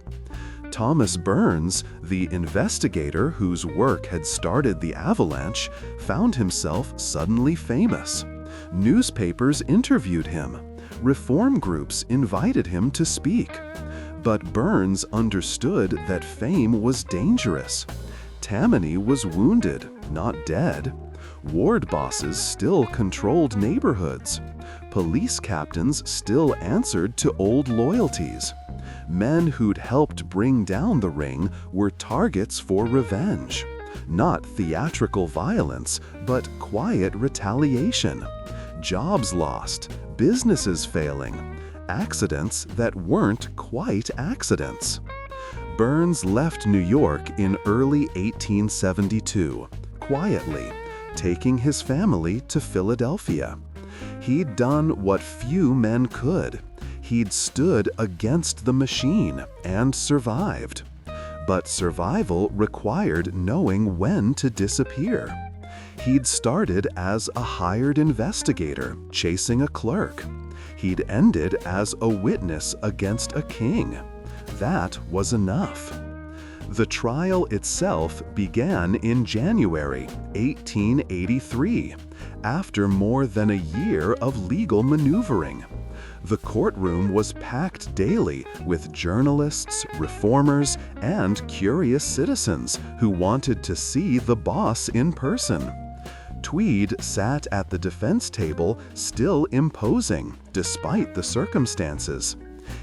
Thomas Burns, the investigator whose work had started the avalanche, found himself suddenly famous. Newspapers interviewed him. Reform groups invited him to speak. But Burns understood that fame was dangerous. Tammany was wounded, not dead. Ward bosses still controlled neighborhoods. Police captains still answered to old loyalties. Men who'd helped bring down the ring were targets for revenge. Not theatrical violence, but quiet retaliation. Jobs lost, businesses failing, accidents that weren't quite accidents. Burns left New York in early 1872, quietly, taking his family to Philadelphia. He'd done what few men could. He'd stood against the machine and survived. But survival required knowing when to disappear. He'd started as a hired investigator, chasing a clerk. He'd ended as a witness against a king. That was enough. The trial itself began in January 1883, after more than a year of legal maneuvering. The courtroom was packed daily with journalists, reformers, and curious citizens who wanted to see the boss in person. Tweed sat at the defense table, still imposing, despite the circumstances.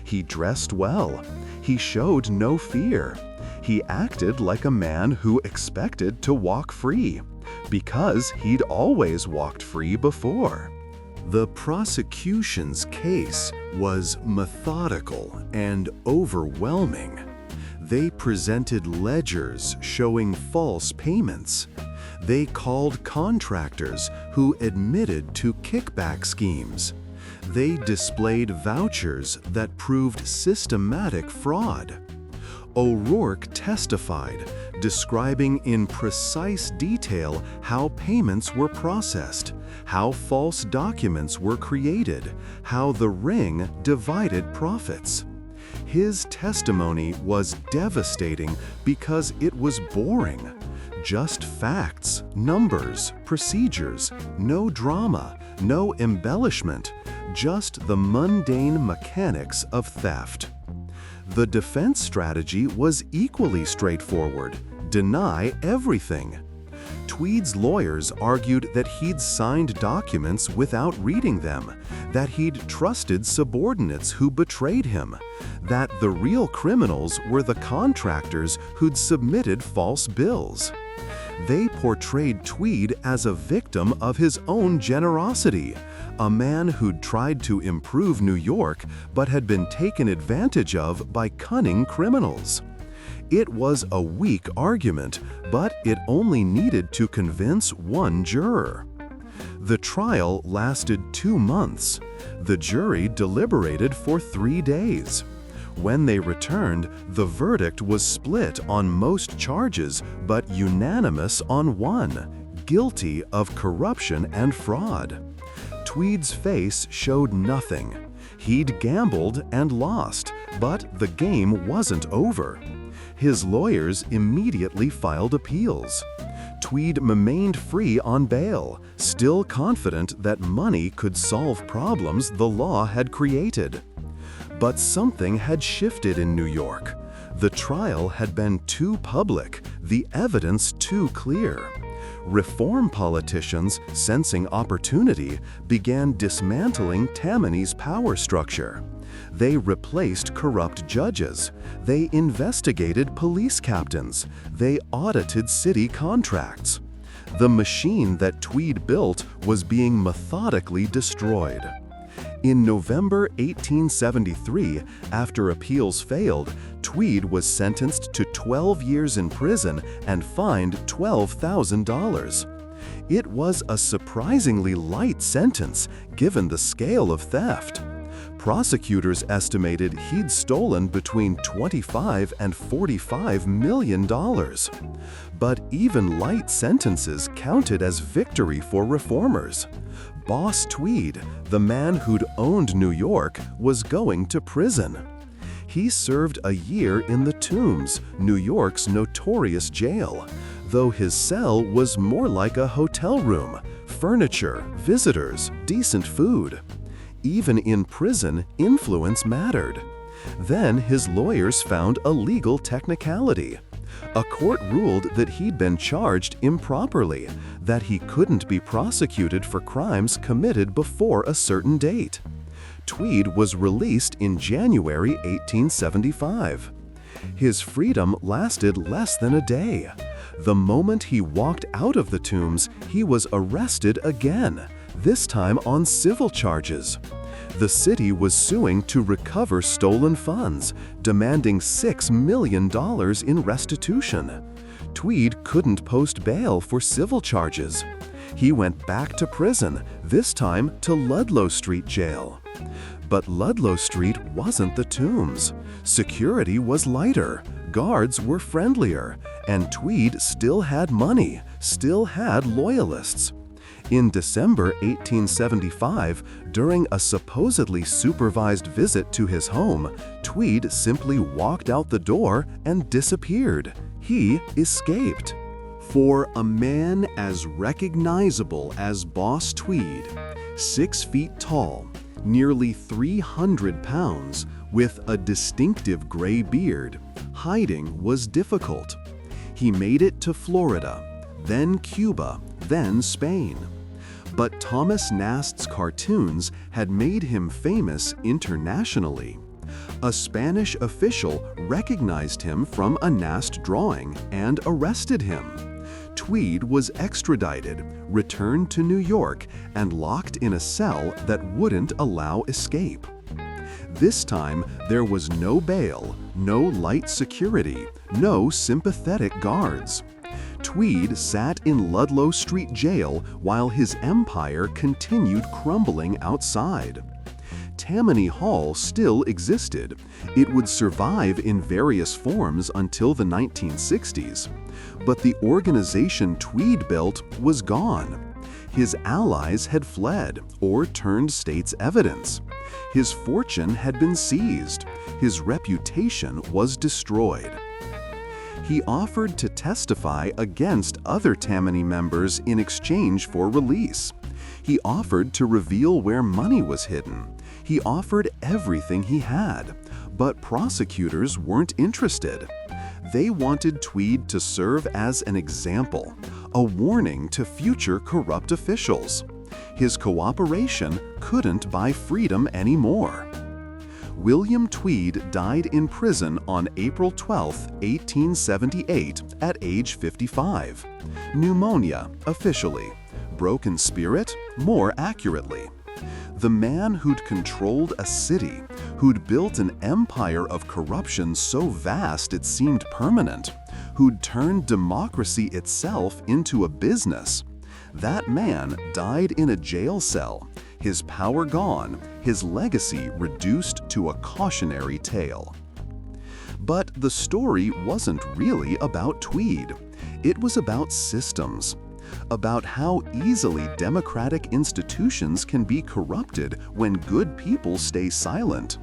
He dressed well. He showed no fear. He acted like a man who expected to walk free, because he'd always walked free before. The prosecution's case was methodical and overwhelming. They presented ledgers showing false payments. They called contractors who admitted to kickback schemes. They displayed vouchers that proved systematic fraud. O'Rourke testified, describing in precise detail how payments were processed, how false documents were created, how the ring divided profits. His testimony was devastating because it was boring. Just facts, numbers, procedures, no drama, no embellishment, just the mundane mechanics of theft. The defense strategy was equally straightforward: deny everything. Tweed's lawyers argued that he'd signed documents without reading them, that he'd trusted subordinates who betrayed him, that the real criminals were the contractors who'd submitted false bills. They portrayed Tweed as a victim of his own generosity, a man who'd tried to improve New York but had been taken advantage of by cunning criminals. It was a weak argument, but it only needed to convince one juror. The trial lasted 2 months. The jury deliberated for 3 days. When they returned, the verdict was split on most charges, but unanimous on one: guilty of corruption and fraud. Tweed's face showed nothing. He'd gambled and lost, but the game wasn't over. His lawyers immediately filed appeals. Tweed remained free on bail, still confident that money could solve problems the law had created. But something had shifted in New York. The trial had been too public, the evidence too clear. Reform politicians, sensing opportunity, began dismantling Tammany's power structure. They replaced corrupt judges. They investigated police captains. They audited city contracts. The machine that Tweed built was being methodically destroyed. In November 1873, after appeals failed, Tweed was sentenced to 12 years in prison and fined $12,000. It was a surprisingly light sentence, given the scale of theft. Prosecutors estimated he'd stolen between $25 and $45 million. But even light sentences counted as victory for reformers. Boss Tweed, the man who'd owned New York, was going to prison. He served a year in the Tombs, New York's notorious jail, though his cell was more like a hotel room: furniture, visitors, decent food. Even in prison, influence mattered. Then his lawyers found a legal technicality. A court ruled that he'd been charged improperly, that he couldn't be prosecuted for crimes committed before a certain date. Tweed was released in January 1875. His freedom lasted less than a day. The moment he walked out of the Tombs, he was arrested again, this time on civil charges. The city was suing to recover stolen funds, demanding $6 million in restitution. Tweed couldn't post bail for civil charges. He went back to prison, this time to Ludlow Street Jail. But Ludlow Street wasn't the Tombs. Security was lighter, guards were friendlier, and Tweed still had money, still had loyalists. In December 1875, during a supposedly supervised visit to his home, Tweed simply walked out the door and disappeared. He escaped. For a man as recognizable as Boss Tweed, 6 feet tall, nearly 300 pounds, with a distinctive gray beard, hiding was difficult. He made it to Florida, then Cuba, then Spain. But Thomas Nast's cartoons had made him famous internationally. A Spanish official recognized him from a Nast drawing and arrested him. Tweed was extradited, returned to New York, and locked in a cell that wouldn't allow escape. This time, there was no bail, no light security, no sympathetic guards. Tweed sat in Ludlow Street Jail while his empire continued crumbling outside. Tammany Hall still existed. It would survive in various forms until the 1960s. But the organization Tweed built was gone. His allies had fled or turned state's evidence. His fortune had been seized. His reputation was destroyed. He offered to testify against other Tammany members in exchange for release. He offered to reveal where money was hidden. He offered everything he had, but prosecutors weren't interested. They wanted Tweed to serve as an example, a warning to future corrupt officials. His cooperation couldn't buy freedom anymore. William Tweed died in prison on April 12, 1878, at age 55. Pneumonia, officially. Broken spirit, more accurately. The man who'd controlled a city, who'd built an empire of corruption so vast it seemed permanent, who'd turned democracy itself into a business. That man died in a jail cell, his power gone, his legacy reduced to a cautionary tale. But the story wasn't really about Tweed. It was about systems, about how easily democratic institutions can be corrupted when good people stay silent,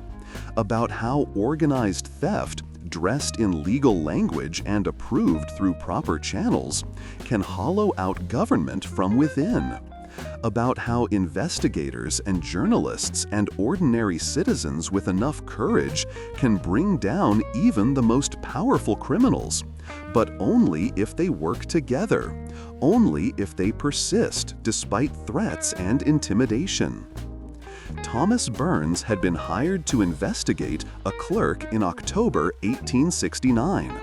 about how organized theft, dressed in legal language and approved through proper channels, can hollow out government from within, about how investigators and journalists and ordinary citizens with enough courage can bring down even the most powerful criminals, but only if they work together, only if they persist despite threats and intimidation. Thomas Burns had been hired to investigate a clerk in October 1869.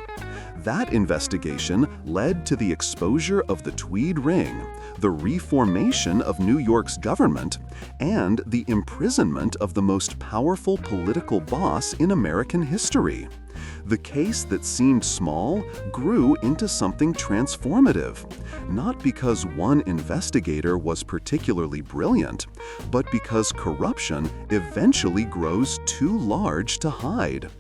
That investigation led to the exposure of the Tweed Ring, the reformation of New York's government, and the imprisonment of the most powerful political boss in American history. The case that seemed small grew into something transformative, not because one investigator was particularly brilliant, but because corruption eventually grows too large to hide.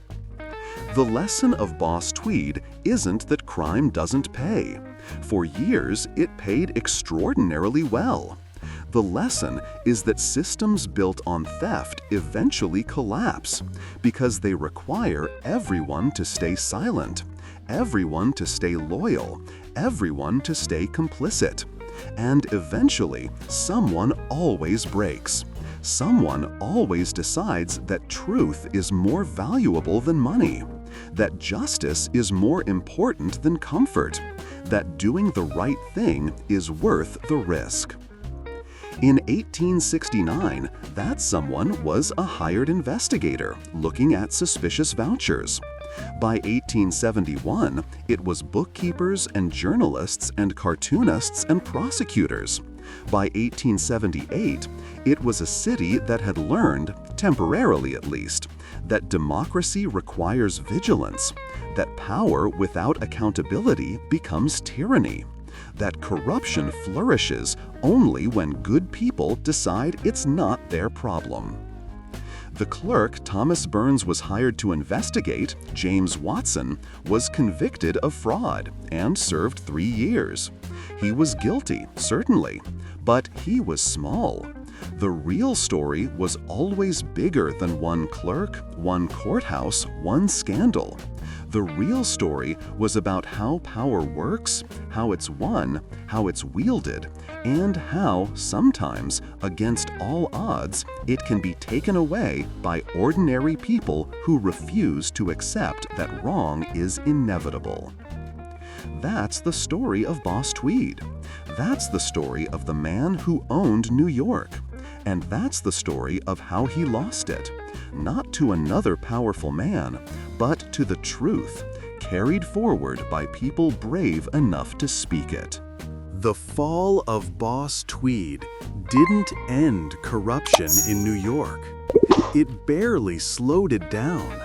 The lesson of Boss Tweed isn't that crime doesn't pay. For years, it paid extraordinarily well. The lesson is that systems built on theft eventually collapse because they require everyone to stay silent, everyone to stay loyal, everyone to stay complicit. And eventually, someone always breaks. Someone always decides that truth is more valuable than money, that justice is more important than comfort, that doing the right thing is worth the risk. In 1869, that someone was a hired investigator looking at suspicious vouchers. By 1871, it was bookkeepers and journalists and cartoonists and prosecutors. By 1878, it was a city that had learned, temporarily at least, that democracy requires vigilance, that power without accountability becomes tyranny, that corruption flourishes only when good people decide it's not their problem. The clerk Thomas Burns was hired to investigate, James Watson, was convicted of fraud and served 3 years. He was guilty, certainly, but he was small. The real story was always bigger than one clerk, one courthouse, one scandal. The real story was about how power works, how it's won, how it's wielded, and how, sometimes, against all odds, it can be taken away by ordinary people who refuse to accept that wrong is inevitable. That's the story of Boss Tweed. That's the story of the man who owned New York. And that's the story of how he lost it, not to another powerful man, but to the truth, carried forward by people brave enough to speak it. The fall of Boss Tweed didn't end corruption in New York. It barely slowed it down.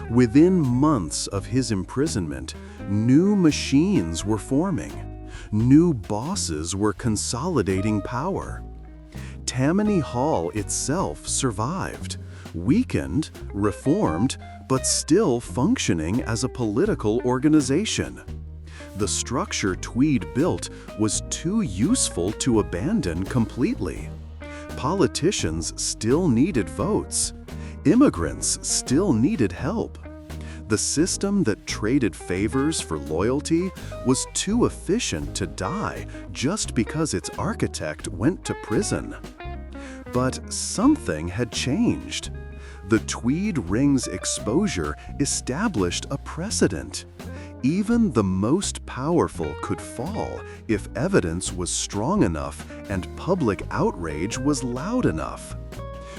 Within months of his imprisonment, new machines were forming. New bosses were consolidating power. Tammany Hall itself survived, weakened, reformed, but still functioning as a political organization. The structure Tweed built was too useful to abandon completely. Politicians still needed votes. Immigrants still needed help. The system that traded favors for loyalty was too efficient to die just because its architect went to prison. But something had changed. The Tweed Ring's exposure established a precedent. Even the most powerful could fall if evidence was strong enough and public outrage was loud enough.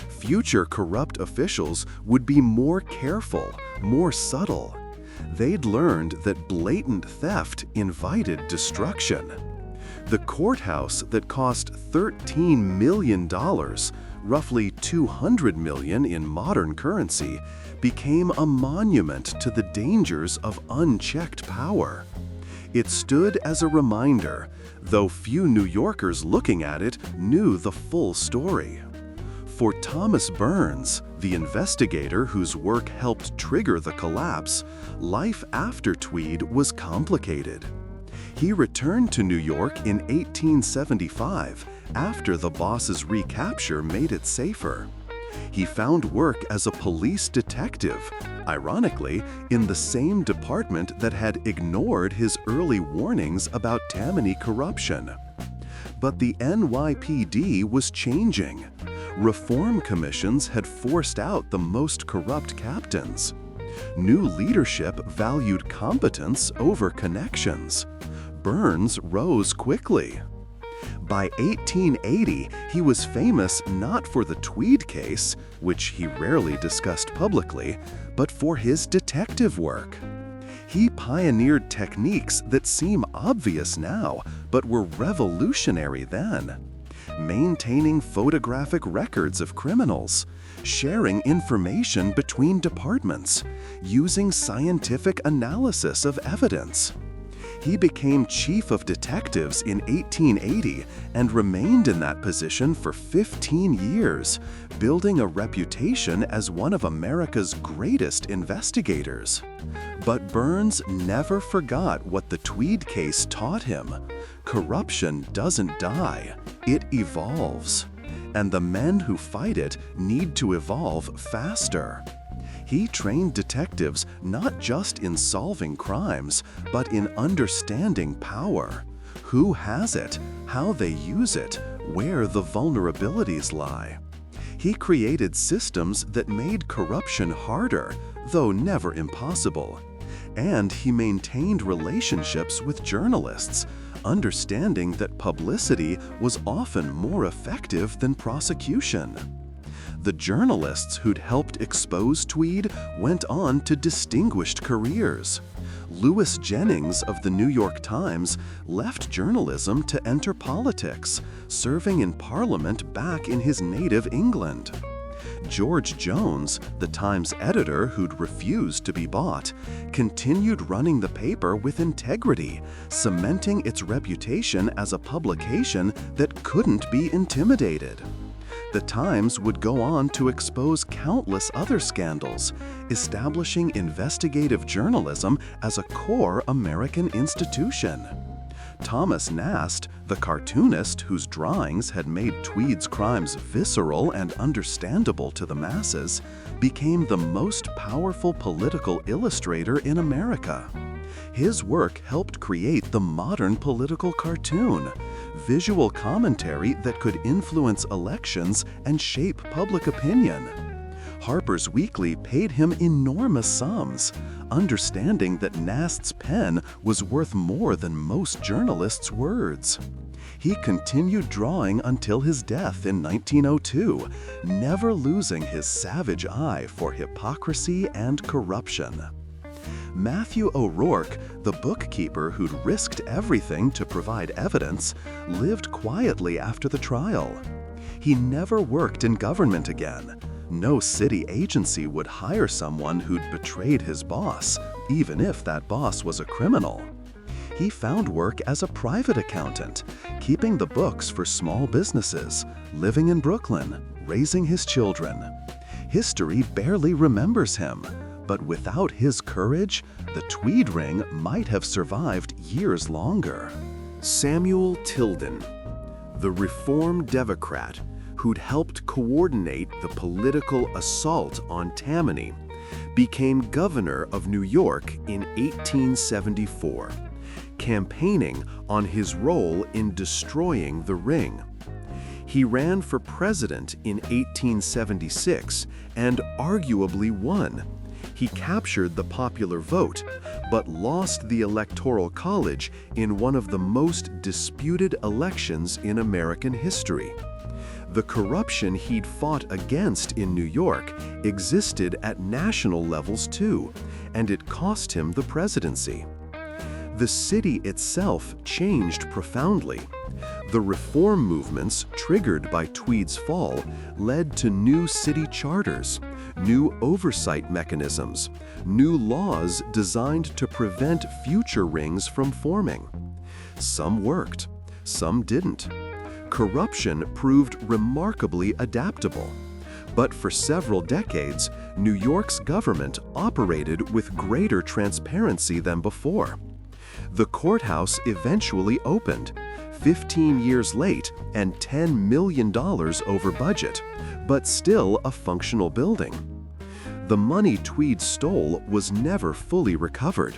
Future corrupt officials would be more careful, more subtle. They'd learned that blatant theft invited destruction. The courthouse that cost $13 million, roughly $200 million in modern currency, became a monument to the dangers of unchecked power. It stood as a reminder, though few New Yorkers looking at it knew the full story. For Thomas Burns, the investigator whose work helped trigger the collapse, life after Tweed was complicated. He returned to New York in 1875 after the boss's recapture made it safer. He found work as a police detective, ironically, in the same department that had ignored his early warnings about Tammany corruption. But the NYPD was changing. Reform commissions had forced out the most corrupt captains. New leadership valued competence over connections. Burns rose quickly. By 1880, he was famous not for the Tweed case, which he rarely discussed publicly, but for his detective work. He pioneered techniques that seem obvious now, but were revolutionary then. Maintaining photographic records of criminals, sharing information between departments, using scientific analysis of evidence. He became chief of detectives in 1880 and remained in that position for 15 years, building a reputation as one of America's greatest investigators. But Burns never forgot what the Tweed case taught him. Corruption doesn't die, it evolves. And the men who fight it need to evolve faster. He trained detectives not just in solving crimes, but in understanding power. Who has it, how they use it, where the vulnerabilities lie. He created systems that made corruption harder, though never impossible. And he maintained relationships with journalists, understanding that publicity was often more effective than prosecution. The journalists who'd helped expose Tweed went on to distinguished careers. Louis Jennings of the New York Times left journalism to enter politics, serving in Parliament back in his native England. George Jones, the Times editor who'd refused to be bought, continued running the paper with integrity, cementing its reputation as a publication that couldn't be intimidated. The Times would go on to expose countless other scandals, establishing investigative journalism as a core American institution. Thomas Nast, the cartoonist whose drawings had made Tweed's crimes visceral and understandable to the masses, became the most powerful political illustrator in America. His work helped create the modern political cartoon, visual commentary that could influence elections and shape public opinion. Harper's Weekly paid him enormous sums, understanding that Nast's pen was worth more than most journalists' words. He continued drawing until his death in 1902, never losing his savage eye for hypocrisy and corruption. Matthew O'Rourke, the bookkeeper who'd risked everything to provide evidence, lived quietly after the trial. He never worked in government again. No city agency would hire someone who'd betrayed his boss, even if that boss was a criminal. He found work as a private accountant, keeping the books for small businesses, living in Brooklyn, raising his children. History barely remembers him, but without his courage, the Tweed ring might have survived years longer. Samuel Tilden, the Reform Democrat who'd helped coordinate the political assault on Tammany, became governor of New York in 1874, campaigning on his role in destroying the ring. He ran for president in 1876 and arguably won. He captured the popular vote, but lost the Electoral College in one of the most disputed elections in American history. The corruption he'd fought against in New York existed at national levels too, and it cost him the presidency. The city itself changed profoundly. The reform movements triggered by Tweed's fall led to new city charters, new oversight mechanisms, new laws designed to prevent future rings from forming. Some worked, some didn't. Corruption proved remarkably adaptable. But for several decades, New York's government operated with greater transparency than before. The courthouse eventually opened, 15 years late and $10 million over budget, but still a functional building. The money Tweed stole was never fully recovered.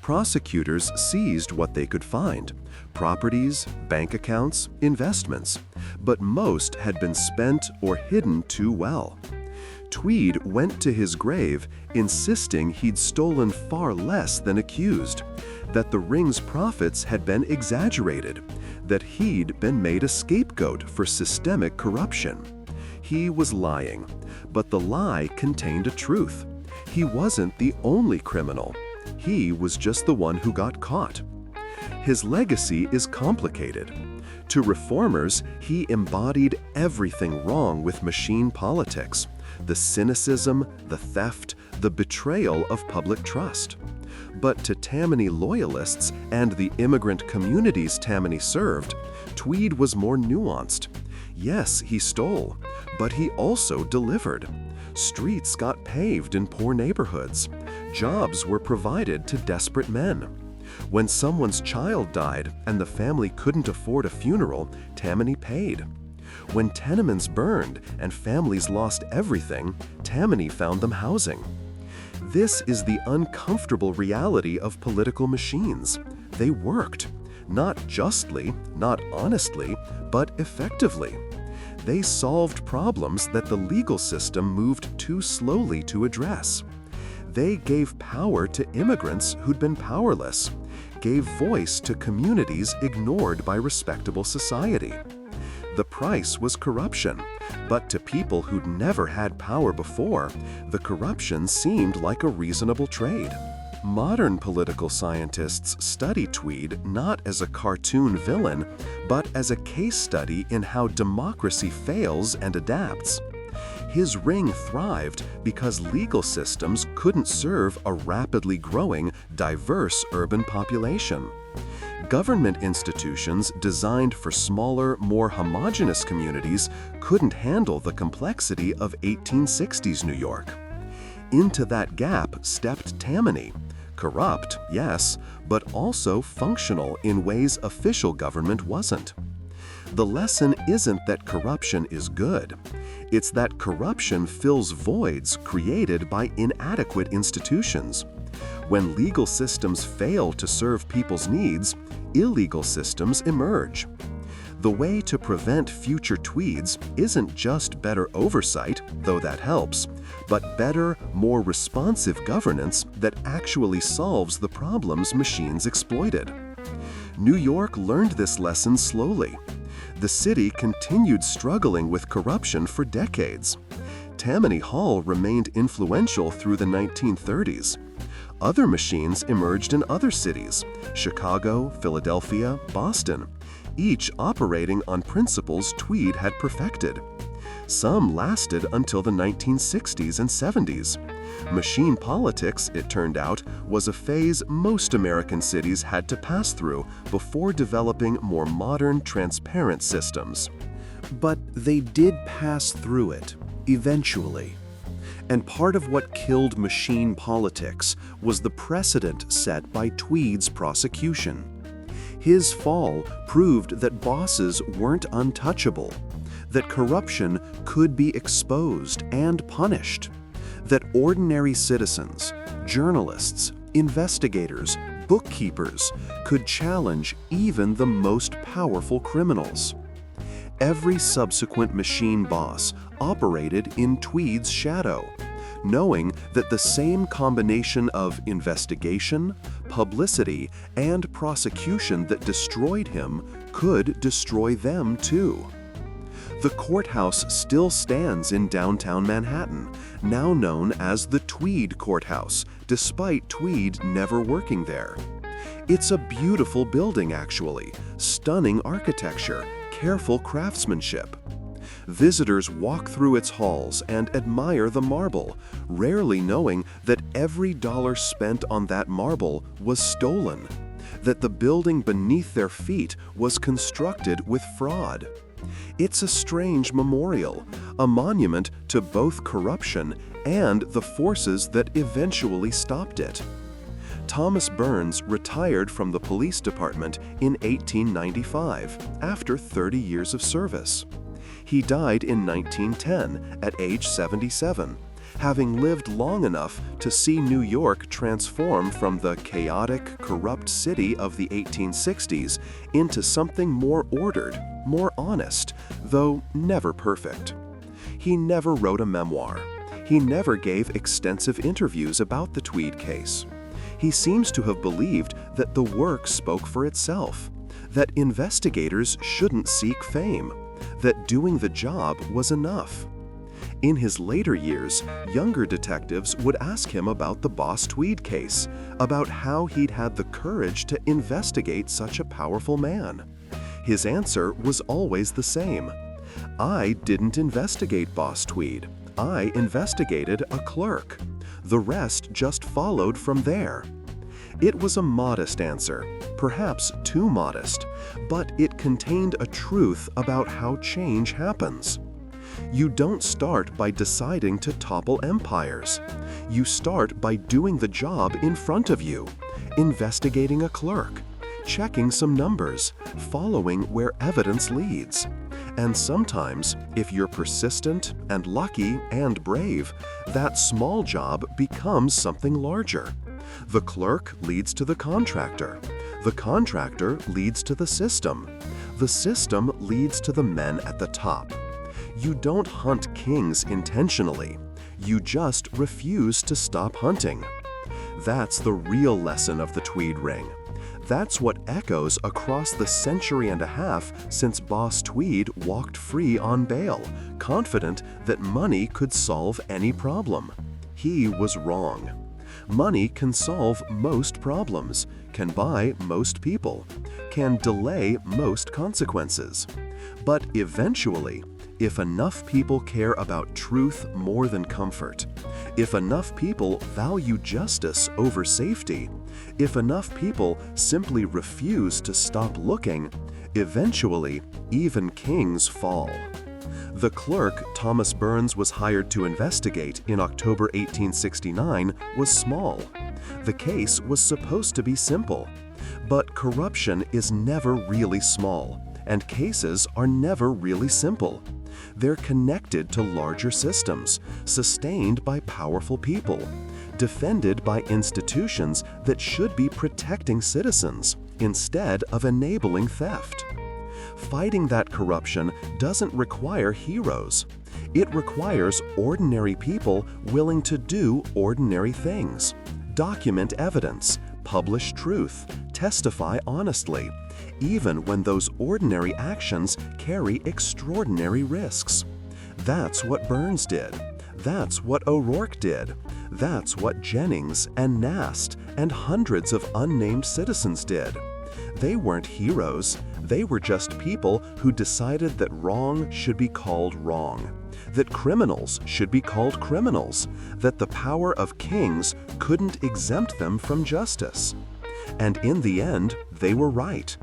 Prosecutors seized what they could find: properties, bank accounts, investments, but most had been spent or hidden too well. Tweed went to his grave insisting he'd stolen far less than accused, that the ring's profits had been exaggerated, that he'd been made a scapegoat for systemic corruption. He was lying, but the lie contained a truth. He wasn't the only criminal. He was just the one who got caught. His legacy is complicated. To reformers, he embodied everything wrong with machine politics: the cynicism, the theft, the betrayal of public trust. But to Tammany loyalists and the immigrant communities Tammany served, Tweed was more nuanced. Yes, he stole, but he also delivered. Streets got paved in poor neighborhoods. Jobs were provided to desperate men. When someone's child died and the family couldn't afford a funeral, Tammany paid. When tenements burned and families lost everything, Tammany found them housing. This is the uncomfortable reality of political machines. They worked. Not justly, not honestly, but effectively. They solved problems that the legal system moved too slowly to address. They gave power to immigrants who'd been powerless, gave voice to communities ignored by respectable society. The price was corruption, but to people who'd never had power before, the corruption seemed like a reasonable trade. Modern political scientists study Tweed not as a cartoon villain, but as a case study in how democracy fails and adapts. His ring thrived because legal systems couldn't serve a rapidly growing, diverse urban population. Government institutions designed for smaller, more homogeneous communities couldn't handle the complexity of 1860s New York. Into that gap stepped Tammany. Corrupt, yes, but also functional in ways official government wasn't. The lesson isn't that corruption is good. It's that corruption fills voids created by inadequate institutions. When legal systems fail to serve people's needs, illegal systems emerge. The way to prevent future Tweeds isn't just better oversight, though that helps, but better, more responsive governance that actually solves the problems machines exploited. New York learned this lesson slowly. The city continued struggling with corruption for decades. Tammany Hall remained influential through the 1930s. Other machines emerged in other cities: Chicago, Philadelphia, Boston, each operating on principles Tweed had perfected. Some lasted until the 1960s and 70s. Machine politics, it turned out, was a phase most American cities had to pass through before developing more modern, transparent systems. But they did pass through it, eventually. And part of what killed machine politics was the precedent set by Tweed's prosecution. His fall proved that bosses weren't untouchable, that corruption could be exposed and punished, that ordinary citizens, journalists, investigators, bookkeepers could challenge even the most powerful criminals. Every subsequent machine boss operated in Tweed's shadow, knowing that the same combination of investigation, publicity, and prosecution that destroyed him could destroy them too. The courthouse still stands in downtown Manhattan, now known as the Tweed Courthouse, despite Tweed never working there. It's a beautiful building, actually, stunning architecture, careful craftsmanship. Visitors walk through its halls and admire the marble, rarely knowing that every dollar spent on that marble was stolen, that the building beneath their feet was constructed with fraud. It's a strange memorial, a monument to both corruption and the forces that eventually stopped it. Thomas Burns retired from the police department in 1895 after 30 years of service. He died in 1910 at age 77, having lived long enough to see New York transform from the chaotic, corrupt city of the 1860s into something more ordered, more honest, though never perfect. He never wrote a memoir. He never gave extensive interviews about the Tweed case. He seems to have believed that the work spoke for itself, that investigators shouldn't seek fame, that doing the job was enough. In his later years, younger detectives would ask him about the Boss Tweed case, about how he'd had the courage to investigate such a powerful man. His answer was always the same. I didn't investigate Boss Tweed. I investigated a clerk. The rest just followed from there. It was a modest answer, perhaps too modest, but it contained a truth about how change happens. You don't start by deciding to topple empires. You start by doing the job in front of you, investigating a clerk, checking some numbers, following where evidence leads. And sometimes, if you're persistent and lucky and brave, that small job becomes something larger. The clerk leads to the contractor. The contractor leads to the system. The system leads to the men at the top. You don't hunt kings intentionally. You just refuse to stop hunting. That's the real lesson of the Tweed Ring. That's what echoes across the century and a half since Boss Tweed walked free on bail, confident that money could solve any problem. He was wrong. Money can solve most problems, can buy most people, can delay most consequences. But eventually, if enough people care about truth more than comfort, if enough people value justice over safety, if enough people simply refuse to stop looking, eventually, even kings fall. The clerk Thomas Burns was hired to investigate in October 1869 was small. The case was supposed to be simple. But corruption is never really small, and cases are never really simple. They're connected to larger systems, sustained by powerful people, defended by institutions that should be protecting citizens instead of enabling theft. Fighting that corruption doesn't require heroes. It requires ordinary people willing to do ordinary things, document evidence, publish truth, testify honestly, even when those ordinary actions carry extraordinary risks. That's what Burns did. That's what O'Rourke did. That's what Jennings and Nast and hundreds of unnamed citizens did. They weren't heroes. They were just people who decided that wrong should be called wrong, that criminals should be called criminals, that the power of kings couldn't exempt them from justice. And in the end, they were right.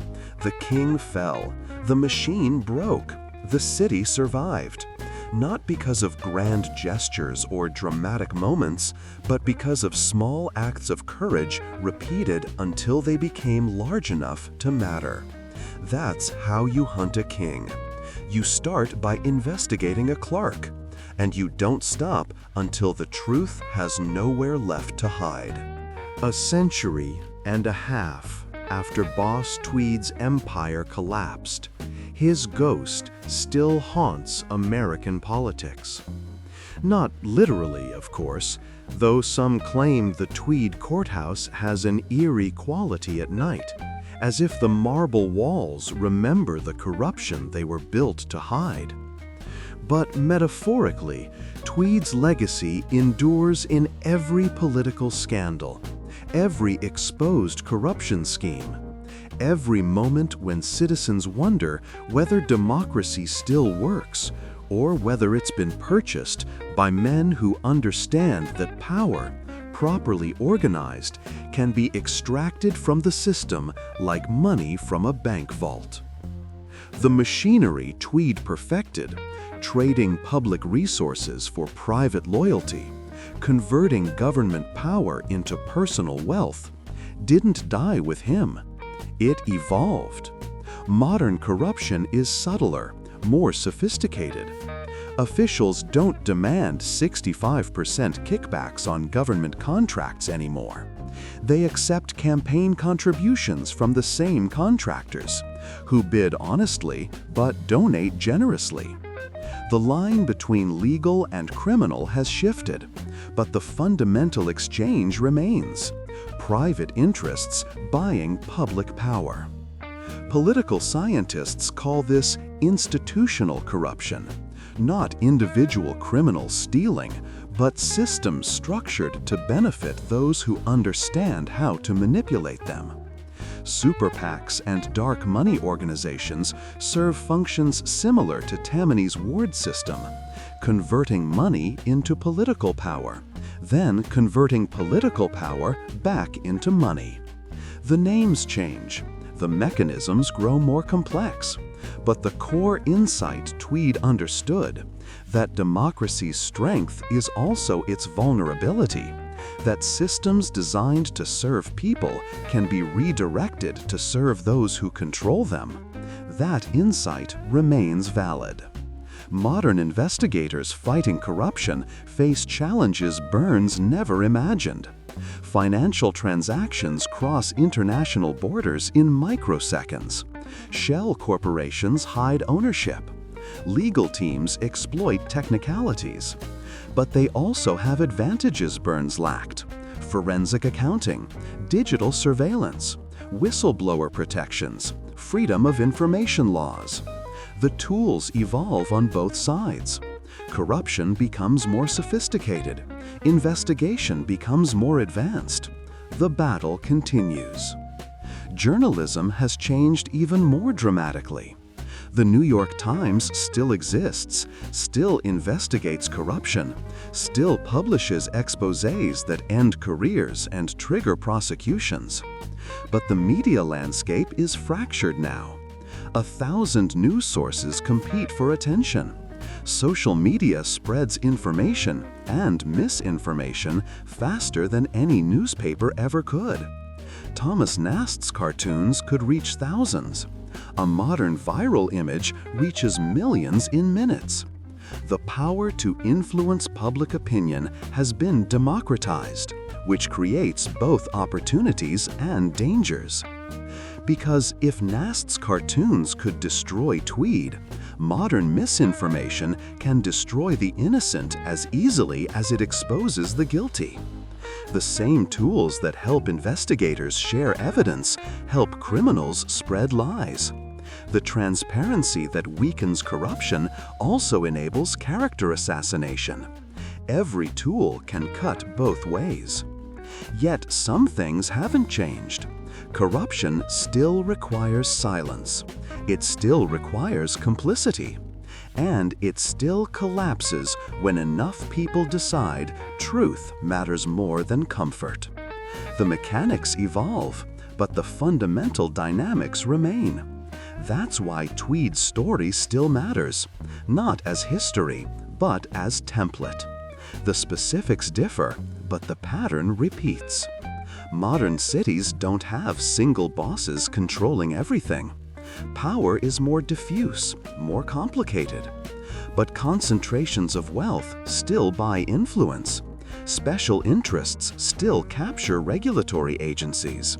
The king fell. The machine broke. The city survived. Not because of grand gestures or dramatic moments, but because of small acts of courage repeated until they became large enough to matter. That's how you hunt a king. You start by investigating a clerk, and you don't stop until the truth has nowhere left to hide. A century and a half after Boss Tweed's empire collapsed, his ghost still haunts American politics. Not literally, of course, though some claim the Tweed courthouse has an eerie quality at night, as if the marble walls remember the corruption they were built to hide. But metaphorically, Tweed's legacy endures in every political scandal, every exposed corruption scheme, every moment when citizens wonder whether democracy still works, or whether it's been purchased by men who understand that power, properly organized, can be extracted from the system like money from a bank vault. The machinery Tweed perfected, trading public resources for private loyalty, converting government power into personal wealth, didn't die with him. It evolved. Modern corruption is subtler, more sophisticated. Officials don't demand 65% kickbacks on government contracts anymore. They accept campaign contributions from the same contractors, who bid honestly but donate generously. The line between legal and criminal has shifted, but the fundamental exchange remains: private interests buying public power. Political scientists call this institutional corruption, not individual criminals stealing, but systems structured to benefit those who understand how to manipulate them. Super PACs and dark money organizations serve functions similar to Tammany's ward system, converting money into political power, then converting political power back into money. The names change, the mechanisms grow more complex, but the core insight Tweed understood, that democracy's strength is also its vulnerability, that systems designed to serve people can be redirected to serve those who control them, that insight remains valid. Modern investigators fighting corruption face challenges Burns never imagined. Financial transactions cross international borders in microseconds. Shell corporations hide ownership. Legal teams exploit technicalities. But they also have advantages Burns lacked: forensic accounting, digital surveillance, whistleblower protections, freedom of information laws. The tools evolve on both sides. Corruption becomes more sophisticated. Investigation becomes more advanced. The battle continues. Journalism has changed even more dramatically. The New York Times still exists, still investigates corruption, still publishes exposés that end careers and trigger prosecutions. But the media landscape is fractured now. 1,000 news sources compete for attention. Social media spreads information and misinformation faster than any newspaper ever could. Thomas Nast's cartoons could reach thousands. A modern viral image reaches millions in minutes. The power to influence public opinion has been democratized, which creates both opportunities and dangers. Because if Nast's cartoons could destroy Tweed, modern misinformation can destroy the innocent as easily as it exposes the guilty. The same tools that help investigators share evidence help criminals spread lies. The transparency that weakens corruption also enables character assassination. Every tool can cut both ways. Yet some things haven't changed. Corruption still requires silence. It still requires complicity. And it still collapses when enough people decide truth matters more than comfort. The mechanics evolve, but the fundamental dynamics remain. That's why Tweed's story still matters, not as history, but as template. The specifics differ, but the pattern repeats. Modern cities don't have single bosses controlling everything. Power is more diffuse, more complicated. But concentrations of wealth still buy influence. Special interests still capture regulatory agencies.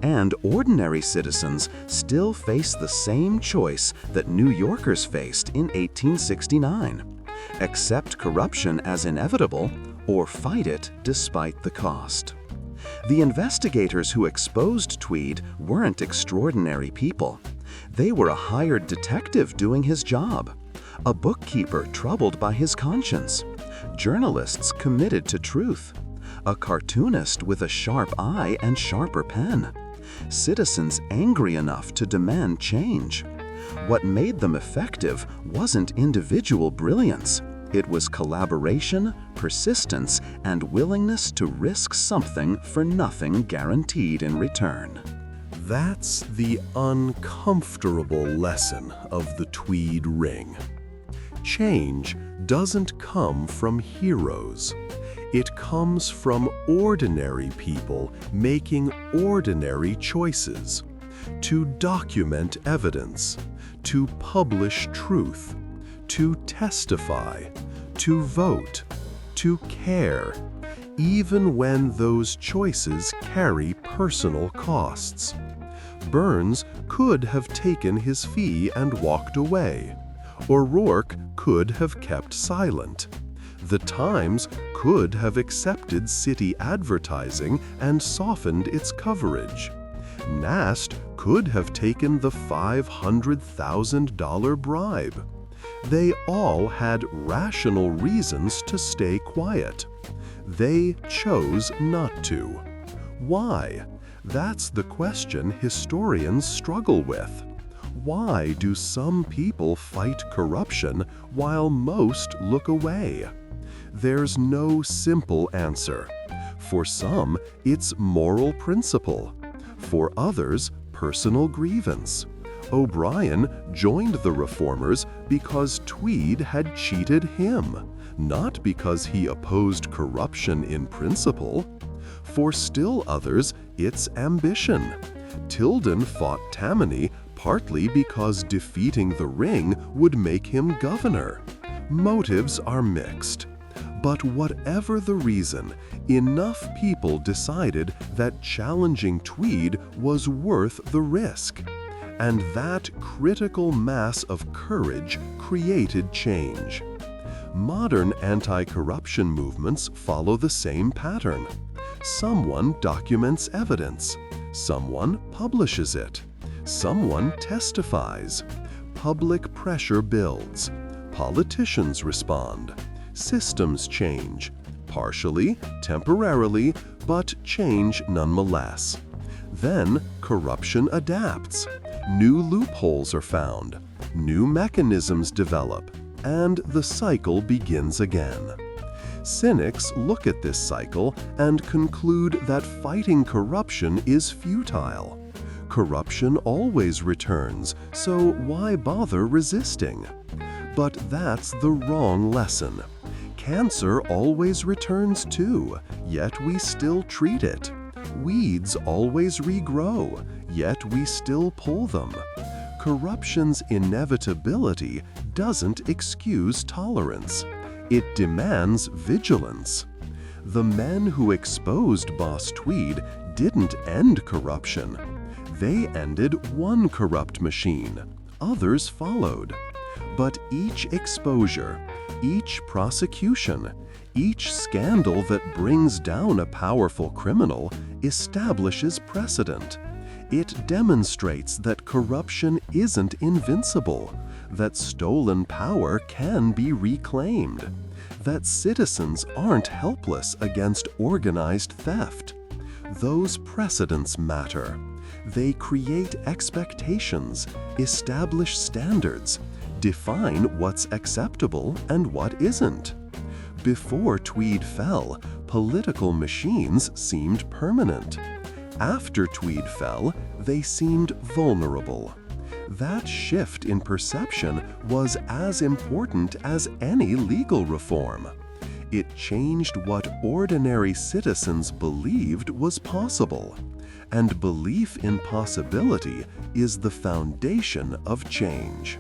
And ordinary citizens still face the same choice that New Yorkers faced in 1869. Accept corruption as inevitable or fight it despite the cost. The investigators who exposed Tweed weren't extraordinary people. They were a hired detective doing his job, a bookkeeper troubled by his conscience, journalists committed to truth, a cartoonist with a sharp eye and sharper pen, citizens angry enough to demand change. What made them effective wasn't individual brilliance. It was collaboration, persistence, and willingness to risk something for nothing guaranteed in return. That's the uncomfortable lesson of the Tweed Ring. Change doesn't come from heroes. It comes from ordinary people making ordinary choices. To document evidence, to publish truth, to testify, to vote, to care, even when those choices carry personal costs. Burns could have taken his fee and walked away. O'Rourke could have kept silent. The Times could have accepted city advertising and softened its coverage. Nast could have taken the $500,000 bribe. They all had rational reasons to stay quiet. They chose not to. Why? That's the question historians struggle with. Why do some people fight corruption while most look away? There's no simple answer. For some, it's moral principle. For others, personal grievance. O'Brien joined the reformers because Tweed had cheated him, not because he opposed corruption in principle. For still others, it's ambition. Tilden fought Tammany partly because defeating the Ring would make him governor. Motives are mixed. But whatever the reason, enough people decided that challenging Tweed was worth the risk. And that critical mass of courage created change. Modern anti-corruption movements follow the same pattern. Someone documents evidence. Someone publishes it. Someone testifies. Public pressure builds. Politicians respond. Systems change. Partially, temporarily, but change nonetheless. Then corruption adapts. New loopholes are found. New mechanisms develop. And the cycle begins again. Cynics look at this cycle and conclude that fighting corruption is futile. Corruption always returns, so why bother resisting? But that's the wrong lesson. Cancer always returns too, yet we still treat it. Weeds always regrow, yet we still pull them. Corruption's inevitability doesn't excuse tolerance. It demands vigilance. The men who exposed Boss Tweed didn't end corruption. They ended one corrupt machine. Others followed. But each exposure, each prosecution, each scandal that brings down a powerful criminal establishes precedent. It demonstrates that corruption isn't invincible, that stolen power can be reclaimed, that citizens aren't helpless against organized theft. Those precedents matter. They create expectations, establish standards, define what's acceptable and what isn't. Before Tweed fell, political machines seemed permanent. After Tweed fell, they seemed vulnerable. That shift in perception was as important as any legal reform. It changed what ordinary citizens believed was possible. And belief in possibility is the foundation of change.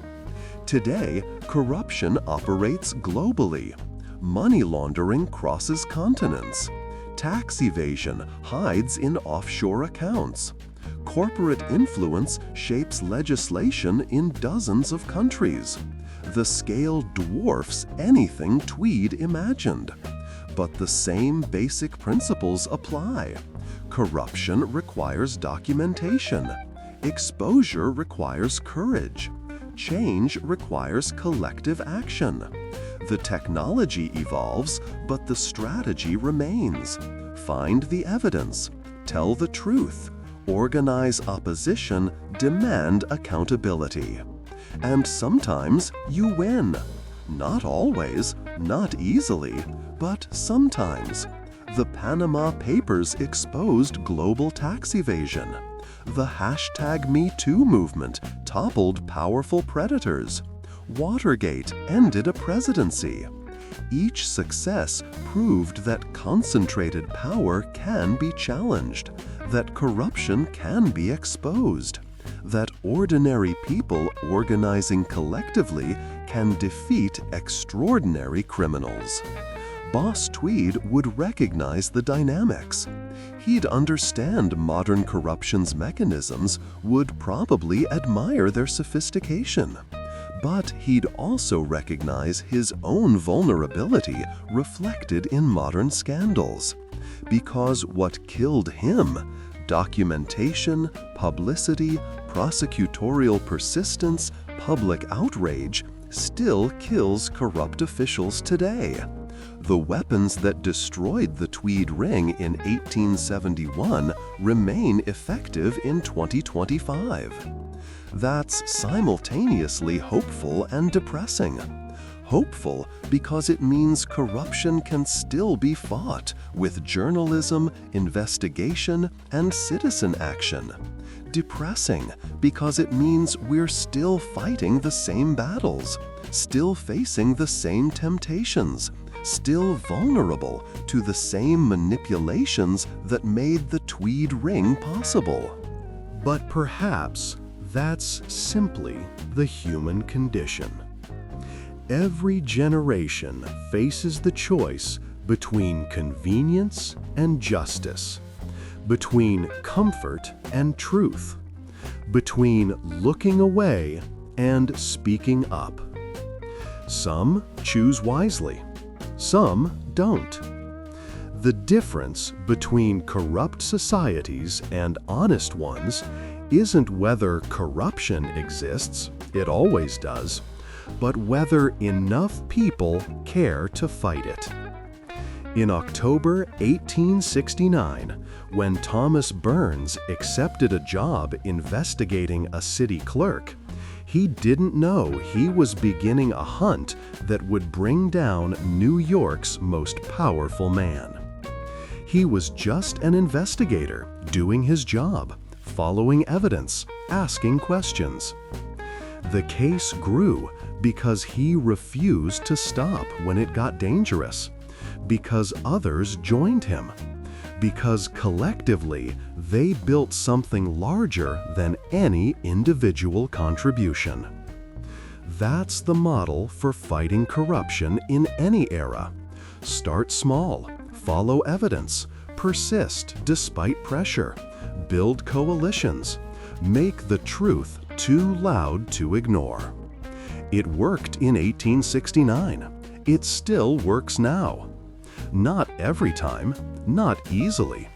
Today, corruption operates globally. Money laundering crosses continents. Tax evasion hides in offshore accounts. Corporate influence shapes legislation in dozens of countries. The scale dwarfs anything Tweed imagined. But the same basic principles apply. Corruption requires documentation. Exposure requires courage. Change requires collective action. The technology evolves, but the strategy remains. Find the evidence. Tell the truth. Organize opposition. Demand accountability. And sometimes you win. Not always, not easily, but sometimes. The Panama Papers exposed global tax evasion. The #MeToo movement toppled powerful predators. Watergate ended a presidency. Each success proved that concentrated power can be challenged, that corruption can be exposed, that ordinary people organizing collectively can defeat extraordinary criminals. Boss Tweed would recognize the dynamics. He'd understand modern corruption's mechanisms, would probably admire their sophistication. But he'd also recognize his own vulnerability reflected in modern scandals. Because what killed him, documentation, publicity, prosecutorial persistence, public outrage, still kills corrupt officials today. The weapons that destroyed the Tweed Ring in 1871 remain effective in 2025. That's simultaneously hopeful and depressing. Hopeful because it means corruption can still be fought with journalism, investigation, and citizen action. Depressing because it means we're still fighting the same battles, still facing the same temptations, still vulnerable to the same manipulations that made the Tweed Ring possible. But perhaps that's simply the human condition. Every generation faces the choice between convenience and justice, between comfort and truth, between looking away and speaking up. Some choose wisely, some don't. The difference between corrupt societies and honest ones isn't whether corruption exists, it always does, but whether enough people care to fight it. In October 1869, when Thomas Burns accepted a job investigating a city clerk, he didn't know he was beginning a hunt that would bring down New York's most powerful man. He was just an investigator doing his job, following evidence, asking questions. The case grew because he refused to stop when it got dangerous, because others joined him, because collectively they built something larger than any individual contribution. That's the model for fighting corruption in any era. Start small, follow evidence, persist despite pressure, build coalitions, make the truth too loud to ignore. It worked in 1869. It still works now. Not every time, not easily,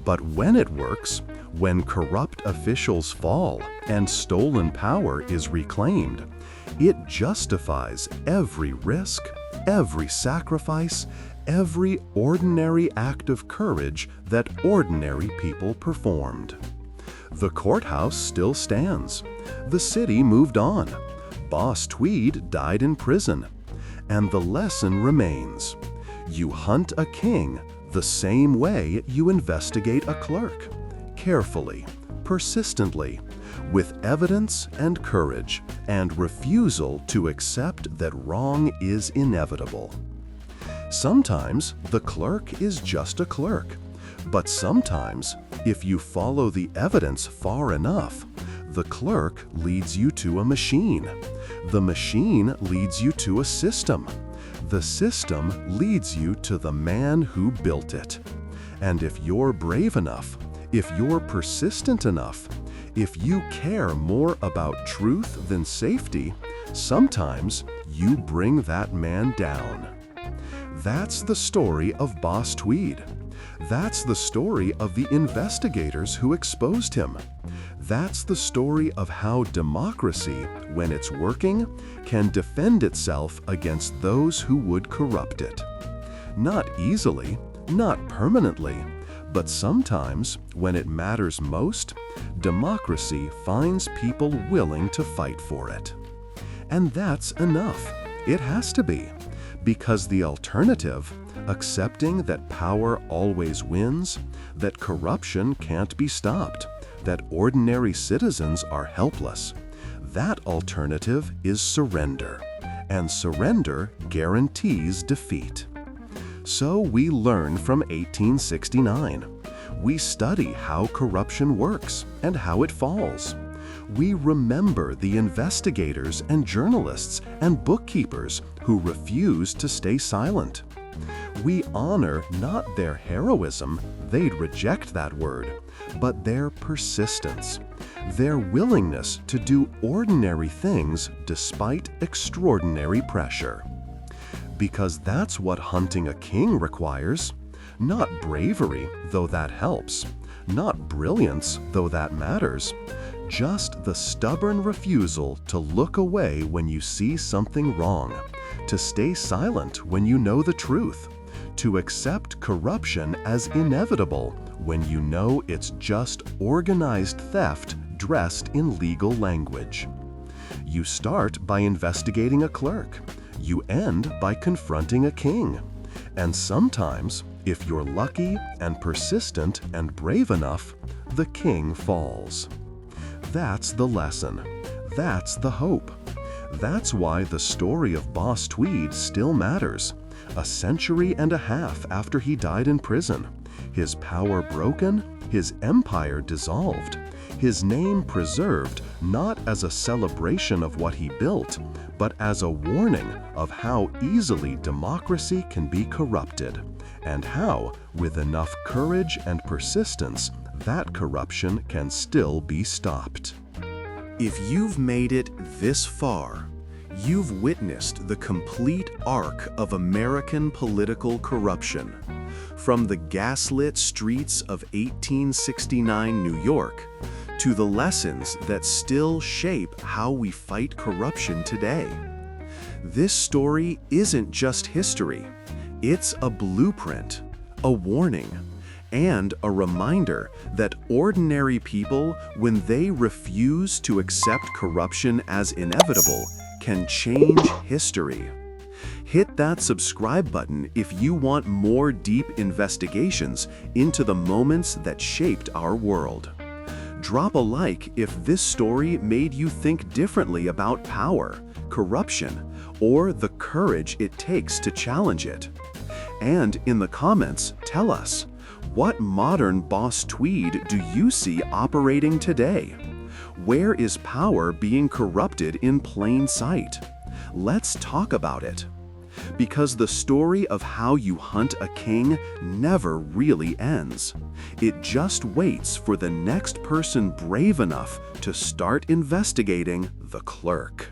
but when it works, when corrupt officials fall and stolen power is reclaimed, it justifies every risk, every sacrifice, every ordinary act of courage that ordinary people performed. The courthouse still stands. The city moved on. Boss Tweed died in prison. And the lesson remains. You hunt a king the same way you investigate a clerk. Carefully, persistently, with evidence and courage, and refusal to accept that wrong is inevitable. Sometimes the clerk is just a clerk, but sometimes, if you follow the evidence far enough, the clerk leads you to a machine. The machine leads you to a system. The system leads you to the man who built it. And if you're brave enough, if you're persistent enough, if you care more about truth than safety, sometimes you bring that man down. That's the story of Boss Tweed. That's the story of the investigators who exposed him. That's the story of how democracy, when it's working, can defend itself against those who would corrupt it. Not easily, not permanently, but sometimes, when it matters most, democracy finds people willing to fight for it. And that's enough. It has to be. Because the alternative, accepting that power always wins, that corruption can't be stopped, that ordinary citizens are helpless, that alternative is surrender. And surrender guarantees defeat. So we learn from 1869. We study how corruption works and how it falls. We remember the investigators and journalists and bookkeepers who refused to stay silent. We honor not their heroism, they'd reject that word, but their persistence, their willingness to do ordinary things despite extraordinary pressure. Because that's what hunting a king requires. Not bravery, though that helps. Not brilliance, though that matters. Just the stubborn refusal to look away when you see something wrong, to stay silent when you know the truth, to accept corruption as inevitable when you know it's just organized theft dressed in legal language. You start by investigating a clerk. You end by confronting a king. And sometimes, if you're lucky and persistent and brave enough, the king falls. That's the lesson. That's the hope. That's why the story of Boss Tweed still matters. A century and a half after he died in prison, his power broken, his empire dissolved, his name preserved not as a celebration of what he built, but as a warning of how easily democracy can be corrupted, and how, with enough courage and persistence, that corruption can still be stopped. If you've made it this far, you've witnessed the complete arc of American political corruption, from the gaslit streets of 1869 New York to the lessons that still shape how we fight corruption today. This story isn't just history. It's a blueprint, a warning, and a reminder that ordinary people, when they refuse to accept corruption as inevitable, can change history. Hit that subscribe button if you want more deep investigations into the moments that shaped our world. Drop a like if this story made you think differently about power, corruption, or the courage it takes to challenge it. And in the comments, tell us, what modern Boss Tweed do you see operating today? Where is power being corrupted in plain sight? Let's talk about it. Because the story of how you hunt a king never really ends. It just waits for the next person brave enough to start investigating the clerk.